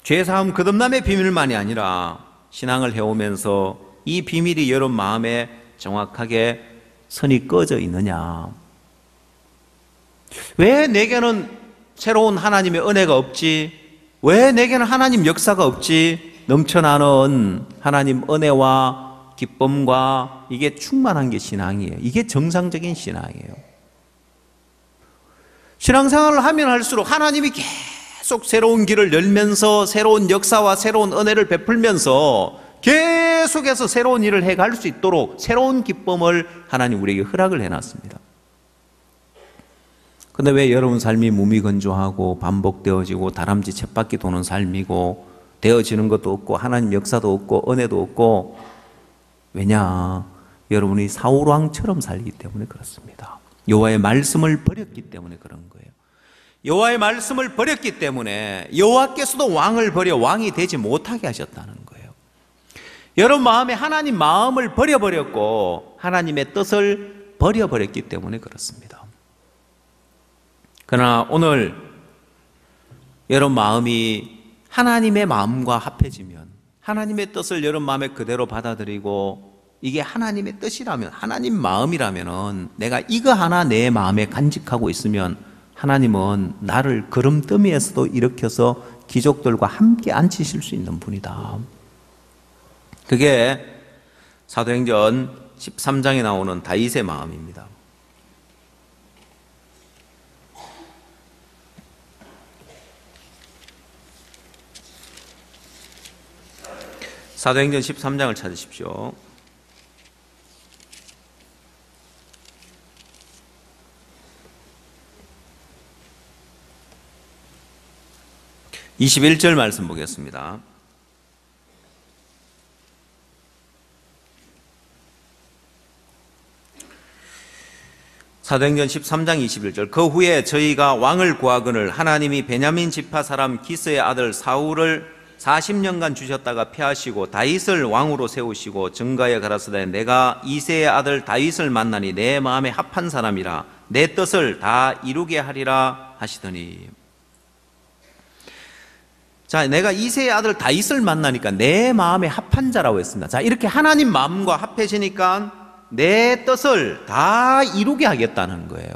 죄사함 거듭남의 비밀만이 아니라 신앙을 해오면서 이 비밀이 여러분 마음에 정확하게 선이 꺼져 있느냐. 왜 내게는 새로운 하나님의 은혜가 없지? 왜 내게는 하나님 역사가 없지? 넘쳐나는 하나님 은혜와 기쁨과 이게 충만한 게 신앙이에요. 이게 정상적인 신앙이에요. 신앙생활을 하면 할수록 하나님이 계속 새로운 길을 열면서 새로운 역사와 새로운 은혜를 베풀면서 계속해서 새로운 일을 해갈 수 있도록 새로운 기쁨을 하나님 우리에게 허락을 해놨습니다. 근데 왜 여러분 삶이 무미건조하고 반복되어지고 다람쥐 쳇바퀴 도는 삶이고 되어지는 것도 없고 하나님 역사도 없고 은혜도 없고 왜냐? 여러분이 사울왕처럼 살기 때문에 그렇습니다. 여호와의 말씀을 버렸기 때문에 그런 거예요. 여호와의 말씀을 버렸기 때문에 여호와께서도 왕을 버려 왕이 되지 못하게 하셨다는 거예요. 여러분 마음에 하나님 마음을 버려버렸고 하나님의 뜻을 버려버렸기 때문에 그렇습니다. 그러나 오늘 여러분 마음이 하나님의 마음과 합해지면 하나님의 뜻을 여러분 마음에 그대로 받아들이고 이게 하나님의 뜻이라면 하나님 마음이라면 내가 이거 하나 내 마음에 간직하고 있으면 하나님은 나를 구름더미에서도 일으켜서 귀족들과 함께 앉히실 수 있는 분이다. 그게 사도행전 13장에 나오는 다윗의 마음입니다. 사도행전 13장을 찾으십시오. (21절) 말씀 보겠습니다. 사도행전 13장 21절. 그 후에 저희가 왕을 구하거늘 하나님이 베냐민 지파 사람 기스의 아들 사울을 40년간 주셨다가 패하시고 다윗을 왕으로 세우시고 증거에 가라사대 내가 이새의 아들 다윗을 만나니 내 마음에 합한 사람이라 내 뜻을 다 이루게 하리라 하시더니. 자, 내가 이새의 아들 다윗을 만나니까 내 마음에 합한 자라고 했습니다. 자, 이렇게 하나님 마음과 합해지니까 내 뜻을 다 이루게 하겠다는 거예요.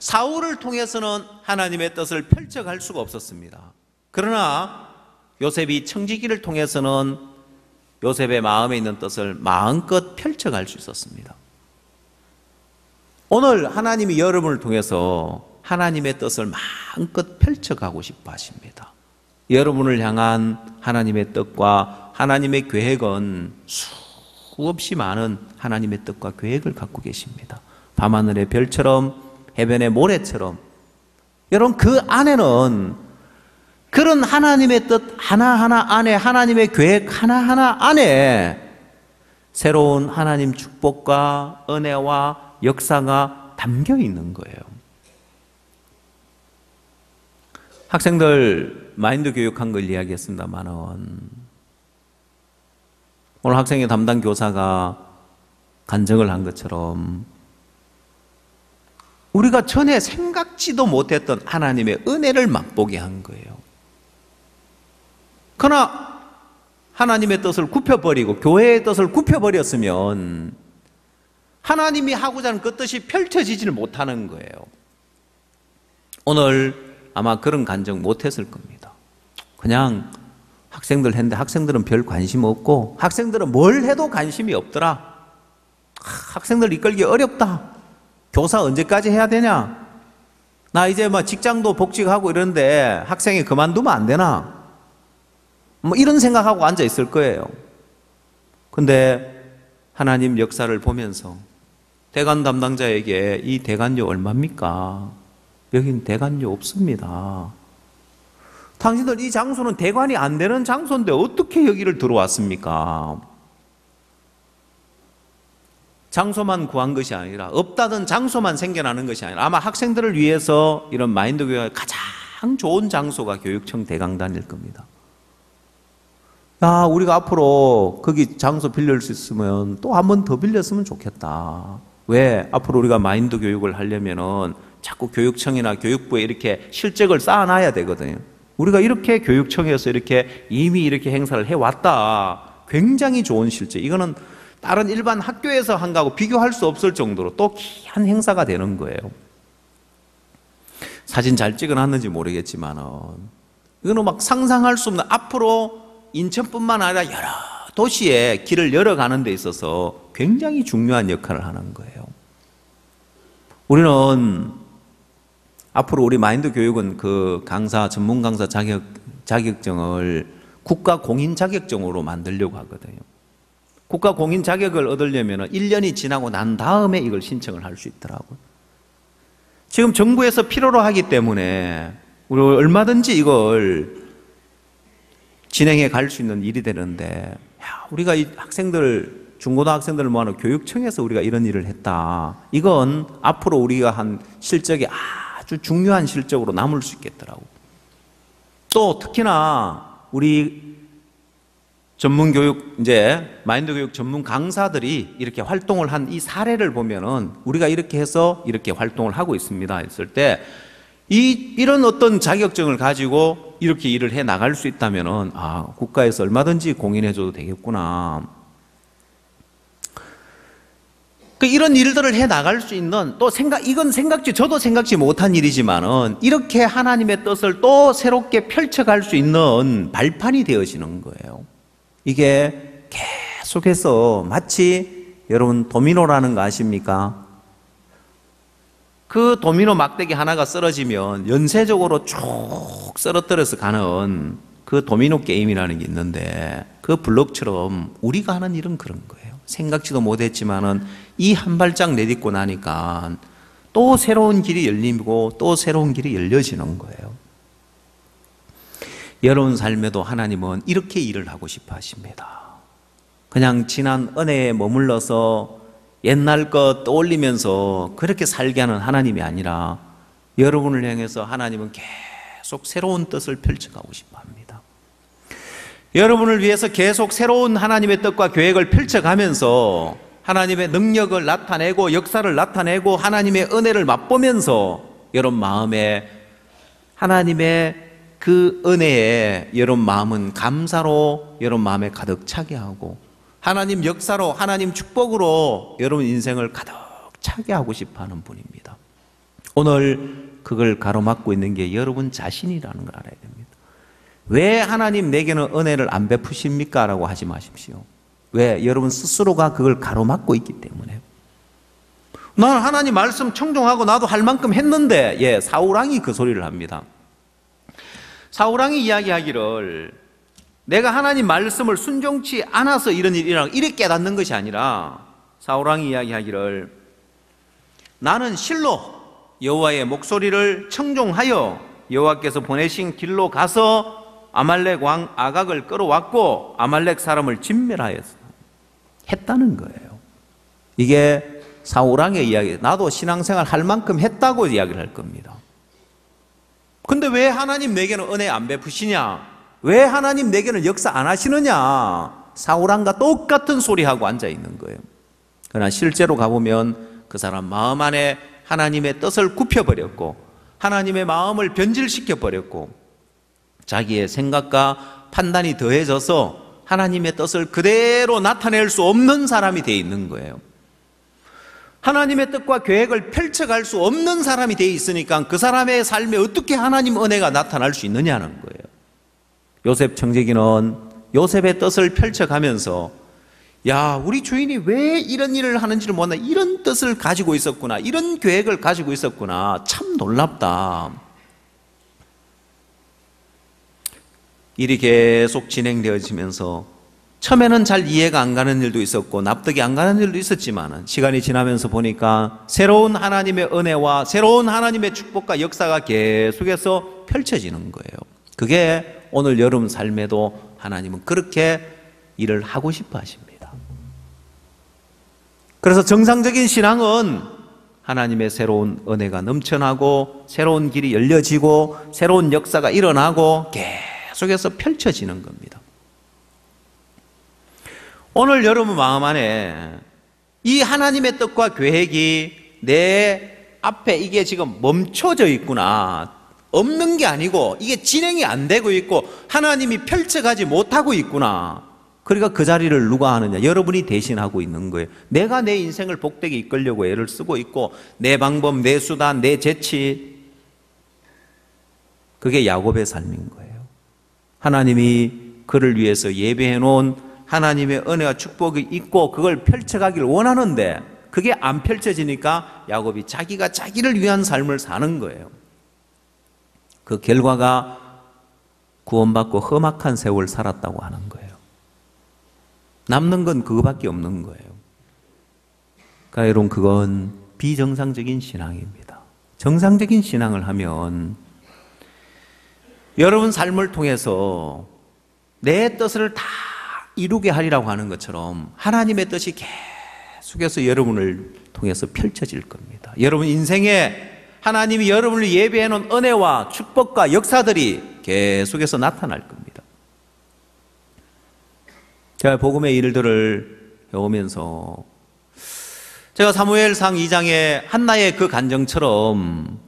사울을 통해서는 하나님의 뜻을 펼쳐갈 수가 없었습니다. 그러나 요셉이 청지기를 통해서는 요셉의 마음에 있는 뜻을 마음껏 펼쳐갈 수 있었습니다. 오늘 하나님이 여러분을 통해서 하나님의 뜻을 마음껏 펼쳐가고 싶어 하십니다. 여러분을 향한 하나님의 뜻과 하나님의 계획은 수없이 많은 하나님의 뜻과 계획을 갖고 계십니다. 밤하늘의 별처럼 해변의 모래처럼. 여러분, 그 안에는 그런 하나님의 뜻 하나하나 안에, 하나님의 계획 하나하나 안에 새로운 하나님 축복과 은혜와 역사가 담겨 있는 거예요. 학생들 마인드 교육한 걸 이야기했습니다만은 오늘 학생의 담당 교사가 간증을 한 것처럼 우리가 전에 생각지도 못했던 하나님의 은혜를 맛보게 한 거예요. 그러나 하나님의 뜻을 굽혀버리고 교회의 뜻을 굽혀버렸으면 하나님이 하고자 하는 그 뜻이 펼쳐지지를 못하는 거예요. 오늘 아마 그런 간증 못했을 겁니다. 그냥 학생들 했는데 학생들은 별 관심 없고 학생들은 뭘 해도 관심이 없더라. 학생들 이끌기 어렵다. 교사 언제까지 해야 되냐? 나 이제 뭐 직장도 복직하고 이러는데 학생이 그만두면 안 되나? 뭐 이런 생각하고 앉아 있을 거예요. 근데 하나님 역사를 보면서 대관 담당자에게 이 대관료 얼마입니까? 여긴 대관료 없습니다. 당신들 이 장소는 대관이 안 되는 장소인데 어떻게 여기를 들어왔습니까? 장소만 구한 것이 아니라 없다던 장소만 생겨나는 것이 아니라 아마 학생들을 위해서 이런 마인드 교육의 가장 좋은 장소가 교육청 대강단일 겁니다. 야, 우리가 앞으로 거기 장소 빌릴 수 있으면 또 한 번 더 빌렸으면 좋겠다. 왜? 앞으로 우리가 마인드 교육을 하려면은 자꾸 교육청이나 교육부에 이렇게 실적을 쌓아놔야 되거든요. 우리가 이렇게 교육청에서 이렇게 이미 이렇게 행사를 해왔다. 굉장히 좋은 실적. 이거는 다른 일반 학교에서 한 거하고 비교할 수 없을 정도로 또 귀한 행사가 되는 거예요. 사진 잘 찍어놨는지 모르겠지만은 이거는 막 상상할 수 없는 앞으로 인천뿐만 아니라 여러 도시에 길을 열어가는 데 있어서 굉장히 중요한 역할을 하는 거예요. 우리는 앞으로 우리 마인드 교육은 그 강사, 전문 강사 자격증을 국가 공인 자격증으로 만들려고 하거든요. 국가 공인 자격을 얻으려면 1년이 지나고 난 다음에 이걸 신청을 할 수 있더라고요. 지금 정부에서 필요로 하기 때문에 우리 얼마든지 이걸 진행해 갈 수 있는 일이 되는데, 야, 우리가 이 학생들, 중고등학생들을 모아놓은 교육청에서 우리가 이런 일을 했다. 이건 앞으로 우리가 한 실적이 아주 중요한 실적으로 남을 수 있겠더라고. 또 특히나 우리 전문 교육, 이제 마인드 교육 전문 강사들이 이렇게 활동을 한 이 사례를 보면은 우리가 이렇게 해서 이렇게 활동을 하고 있습니다 했을 때 이런 어떤 자격증을 가지고 이렇게 일을 해 나갈 수 있다면은 아, 국가에서 얼마든지 공인해 줘도 되겠구나. 이런 일들을 해 나갈 수 있는 또 이건 저도 생각지 못한 일이지만은 이렇게 하나님의 뜻을 또 새롭게 펼쳐갈 수 있는 발판이 되어지는 거예요. 이게 계속해서 마치 여러분 도미노라는 거 아십니까? 그 도미노 막대기 하나가 쓰러지면 연쇄적으로 쭉 쓰러뜨려서 가는 그 도미노 게임이라는 게 있는데 그 블록처럼 우리가 하는 일은 그런 거예요. 생각지도 못했지만은 이 한 발짝 내딛고 나니까 또 새로운 길이 열리고 또 새로운 길이 열려지는 거예요. 여러분 삶에도 하나님은 이렇게 일을 하고 싶어 하십니다. 그냥 지난 은혜에 머물러서 옛날 것 떠올리면서 그렇게 살게 하는 하나님이 아니라 여러분을 향해서 하나님은 계속 새로운 뜻을 펼쳐가고 싶어 합니다. 여러분을 위해서 계속 새로운 하나님의 뜻과 계획을 펼쳐가면서 하나님의 능력을 나타내고 역사를 나타내고 하나님의 은혜를 맛보면서 여러분 마음에 하나님의 그 은혜에 여러분 마음은 감사로 여러분 마음에 가득 차게 하고 하나님 역사로 하나님 축복으로 여러분 인생을 가득 차게 하고 싶어 하는 분입니다. 오늘 그걸 가로막고 있는 게 여러분 자신이라는 걸 알아야 됩니다. 왜 하나님 내게는 은혜를 안 베푸십니까? 라고 하지 마십시오. 왜? 여러분 스스로가 그걸 가로막고 있기 때문에. 나는 하나님 말씀 청종하고 나도 할 만큼 했는데, 예, 사울왕이 그 소리를 합니다. 사울왕이 이야기하기를 내가 하나님 말씀을 순종치 않아서 이런 일이라고 이렇게 깨닫는 것이 아니라 사울왕이 이야기하기를 나는 실로 여호와의 목소리를 청종하여 여호와께서 보내신 길로 가서 아말렉 왕 아각을 끌어왔고 아말렉 사람을 진멸하였다 했다는 거예요. 이게 사울왕의 이야기. 나도 신앙생활 할 만큼 했다고 이야기를 할 겁니다. 근데 왜 하나님 내게는 은혜 안 베푸시냐? 왜 하나님 내게는 역사 안 하시느냐? 사울왕과 똑같은 소리하고 앉아 있는 거예요. 그러나 실제로 가보면 그 사람 마음 안에 하나님의 뜻을 굽혀버렸고 하나님의 마음을 변질시켜버렸고 자기의 생각과 판단이 더해져서 하나님의 뜻을 그대로 나타낼 수 없는 사람이 되어 있는 거예요. 하나님의 뜻과 계획을 펼쳐갈 수 없는 사람이 되어 있으니까 그 사람의 삶에 어떻게 하나님 은혜가 나타날 수 있느냐는 거예요. 요셉 청지기는 요셉의 뜻을 펼쳐가면서 야, 우리 주인이 왜 이런 일을 하는지를 몰라. 이런 뜻을 가지고 있었구나. 이런 계획을 가지고 있었구나. 참 놀랍다. 일이 계속 진행되어지면서 처음에는 잘 이해가 안 가는 일도 있었고 납득이 안 가는 일도 있었지만 시간이 지나면서 보니까 새로운 하나님의 은혜와 새로운 하나님의 축복과 역사가 계속해서 펼쳐지는 거예요. 그게 오늘 여러분 삶에도 하나님은 그렇게 일을 하고 싶어 하십니다. 그래서 정상적인 신앙은 하나님의 새로운 은혜가 넘쳐나고 새로운 길이 열려지고 새로운 역사가 일어나고 계속해서 펼쳐지는 겁니다. 오늘 여러분 마음 안에 이 하나님의 뜻과 계획이 내 앞에 이게 지금 멈춰져 있구나. 없는 게 아니고 이게 진행이 안 되고 있고 하나님이 펼쳐가지 못하고 있구나. 그러니까 그 자리를 누가 하느냐? 여러분이 대신하고 있는 거예요. 내가 내 인생을 복되게 이끌려고 애를 쓰고 있고 내 방법, 내 수단, 내 재치, 그게 야곱의 삶인 거예요. 하나님이 그를 위해서 예배해 놓은 하나님의 은혜와 축복이 있고 그걸 펼쳐가기를 원하는데 그게 안 펼쳐지니까 야곱이 자기가 자기를 위한 삶을 사는 거예요. 그 결과가 구원받고 험악한 세월 살았다고 하는 거예요. 남는 건 그거밖에 없는 거예요. 그러니까 여러분 그건 비정상적인 신앙입니다. 정상적인 신앙을 하면 여러분 삶을 통해서 내 뜻을 다 이루게 하리라고 하는 것처럼 하나님의 뜻이 계속해서 여러분을 통해서 펼쳐질 겁니다. 여러분 인생에 하나님이 여러분을 예비해 놓은 은혜와 축복과 역사들이 계속해서 나타날 겁니다. 제가 복음의 일들을 해오면서 제가 사무엘상 2장의 한나의 그 간정처럼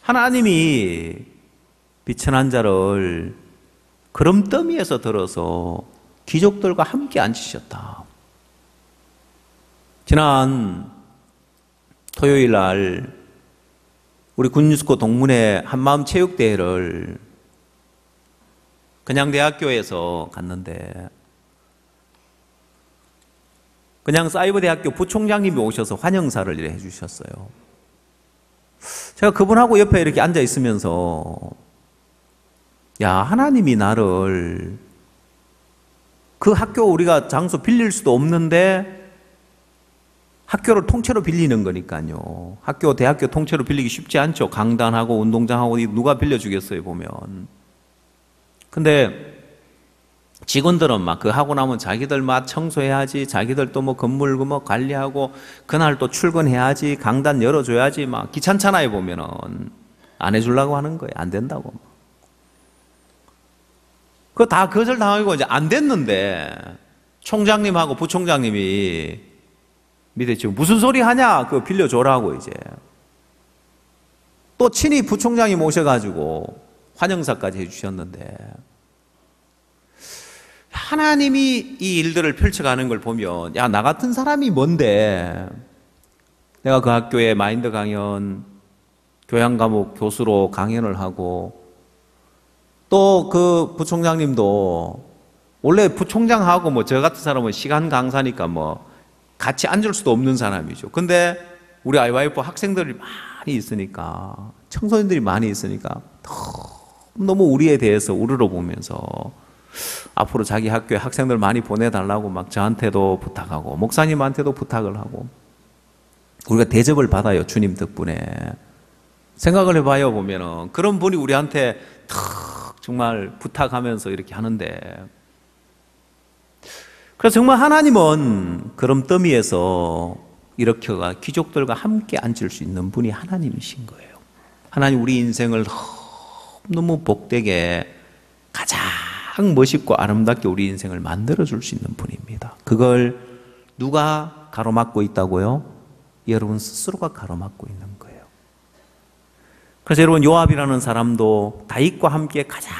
하나님이 비천한 자를 그럼더미에서 들어서 귀족들과 함께 앉히셨다. 지난 토요일 날 우리 군유스코 동문회 한마음 체육대회를 그냥대학교에서 갔는데 그냥 사이버대학교 부총장님이 오셔서 환영사를 이렇게 해주셨어요. 제가 그분하고 옆에 이렇게 앉아 있으면서 야, 하나님이 나를 그 학교 우리가 장소 빌릴 수도 없는데 학교를 통째로 빌리는 거니까요. 학교, 대학교 통째로 빌리기 쉽지 않죠. 강단하고 운동장하고 누가 빌려주겠어요, 보면. 근데 직원들은 막 그 하고 나면 자기들 막 청소해야지, 자기들 또 뭐 건물 뭐 관리하고 그날 또 출근해야지, 강단 열어줘야지 막 귀찮잖아요, 보면은. 안 해주려고 하는 거예요. 안 된다고. 그거 다 거절당하고 이제 안 됐는데 총장님하고 부총장님이 밑에 지금 무슨 소리 하냐? 그거 빌려줘라고 이제. 또 친히 부총장이 모셔가지고 환영사까지 해주셨는데, 하나님이 이 일들을 펼쳐가는 걸 보면, 야, 나 같은 사람이 뭔데 내가 그 학교에 마인드 강연, 교양 과목 교수로 강연을 하고, 또 그 부총장님도 원래 부총장하고 뭐 저 같은 사람은 시간 강사니까 뭐 같이 앉을 수도 없는 사람이죠. 근데 우리 IYF 학생들이 많이 있으니까, 청소년들이 많이 있으니까 너무 우리에 대해서 우러러보면서 앞으로 자기 학교에 학생들 많이 보내달라고 막 저한테도 부탁하고 목사님한테도 부탁을 하고, 우리가 대접을 받아요. 주님 덕분에. 생각을 해봐요. 보면은 그런 분이 우리한테 탁 정말 부탁하면서 이렇게 하는데, 그래서 정말 하나님은 그럼더미에서 이렇게가 귀족들과 함께 앉을 수 있는 분이 하나님이신 거예요. 하나님 우리 인생을 너무 복되게 가장 멋있고 아름답게 우리 인생을 만들어줄 수 있는 분입니다. 그걸 누가 가로막고 있다고요? 여러분 스스로가 가로막고 있는 거예요. 그래서 여러분, 요압이라는 사람도 다윗과 함께 가장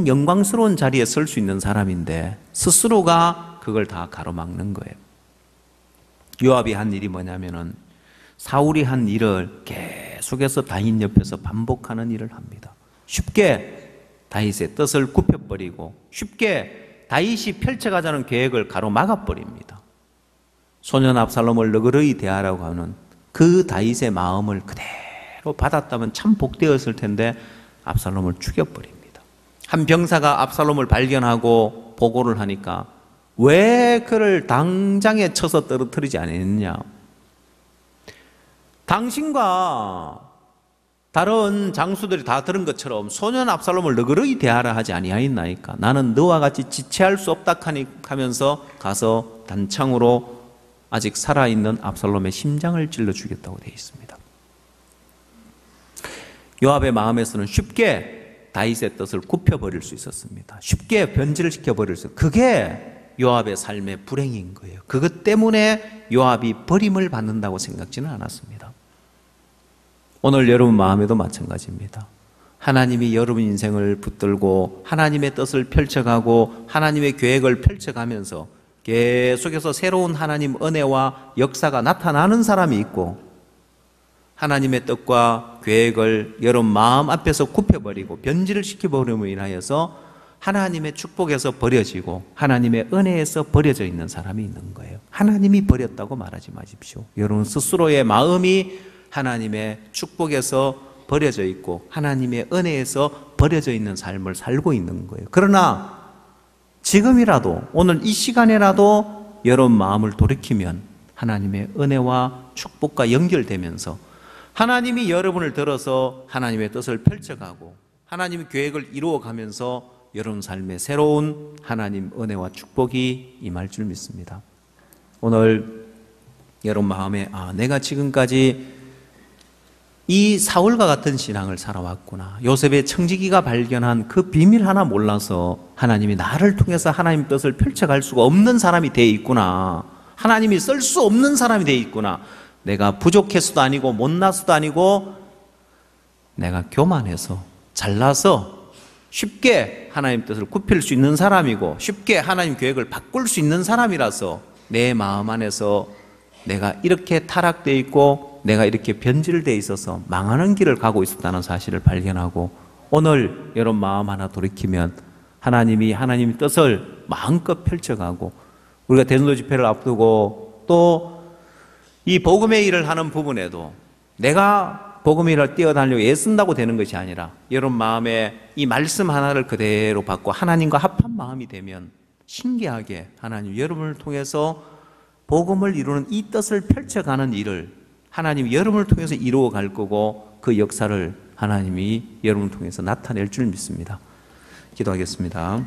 영광스러운 자리에 설 수 있는 사람인데 스스로가 그걸 다 가로막는 거예요. 요압이 한 일이 뭐냐면은 사울이 한 일을 계속해서 다윗 옆에서 반복하는 일을 합니다. 쉽게 다윗의 뜻을 굽혀버리고 쉽게 다윗이 펼쳐가자는 계획을 가로막아버립니다. 소년 압살롬을 너그러이 대하라고 하는 그 다윗의 마음을 그대로 받았다면 참 복되었을 텐데 압살롬을 죽여버립니다. 한 병사가 압살롬을 발견하고 보고를 하니까 왜 그를 당장에 쳐서 떨어뜨리지 않았느냐? 당신과 다른 장수들이 다 들은 것처럼 소년 압살롬을 너그러이 대하라 하지 아니하였나이까? 나는 너와 같이 지체할 수 없다 하면서 가서 단창으로 아직 살아있는 압살롬의 심장을 찔러 죽였다고 되어 있습니다. 요압의 마음에서는 쉽게 다윗의 뜻을 굽혀버릴 수 있었습니다. 쉽게 변질을 시켜버릴 수 있었어요. 그게 요압의 삶의 불행인 거예요. 그것 때문에 요압이 버림을 받는다고 생각지는 않았습니다. 오늘 여러분 마음에도 마찬가지입니다. 하나님이 여러분 인생을 붙들고 하나님의 뜻을 펼쳐가고 하나님의 계획을 펼쳐가면서 계속해서 새로운 하나님 은혜와 역사가 나타나는 사람이 있고, 하나님의 뜻과 계획을 여러분 마음 앞에서 굽혀버리고 변질을 시켜버림으로 인하여서 하나님의 축복에서 버려지고 하나님의 은혜에서 버려져 있는 사람이 있는 거예요. 하나님이 버렸다고 말하지 마십시오. 여러분 스스로의 마음이 하나님의 축복에서 버려져 있고 하나님의 은혜에서 버려져 있는 삶을 살고 있는 거예요. 그러나 지금이라도, 오늘 이 시간에라도 여러분 마음을 돌이키면 하나님의 은혜와 축복과 연결되면서 하나님이 여러분을 들어서 하나님의 뜻을 펼쳐가고 하나님의 계획을 이루어가면서 여러분 삶에 새로운 하나님 은혜와 축복이 임할 줄 믿습니다. 오늘 여러분 마음에 내가 지금까지 이 사울과 같은 신앙을 살아왔구나, 요셉의 청지기가 발견한 그 비밀 하나 몰라서 하나님이 나를 통해서 하나님 뜻을 펼쳐갈 수가 없는 사람이 되어 있구나, 하나님이 쓸 수 없는 사람이 되어 있구나, 내가 부족해서도 아니고 못나서도 아니고 내가 교만해서 잘나서 쉽게 하나님 뜻을 굽힐 수 있는 사람이고 쉽게 하나님 계획을 바꿀 수 있는 사람이라서 내 마음 안에서 내가 이렇게 타락되어 있고 내가 이렇게 변질되어 있어서 망하는 길을 가고 있었다는 사실을 발견하고, 오늘 여러분 마음 하나 돌이키면 하나님이 하나님의 뜻을 마음껏 펼쳐가고, 우리가 대전도 집회를 앞두고 또 이 복음의 일을 하는 부분에도 내가 복음의 일을 뛰어다니려고 애쓴다고 되는 것이 아니라 여러분 마음에 이 말씀 하나를 그대로 받고 하나님과 합한 마음이 되면 신기하게 하나님 여러분을 통해서 복음을 이루는 이 뜻을 펼쳐가는 일을 하나님이 여러분을 통해서 이루어 갈 거고, 그 역사를 하나님이 여러분을 통해서 나타낼 줄 믿습니다. 기도하겠습니다.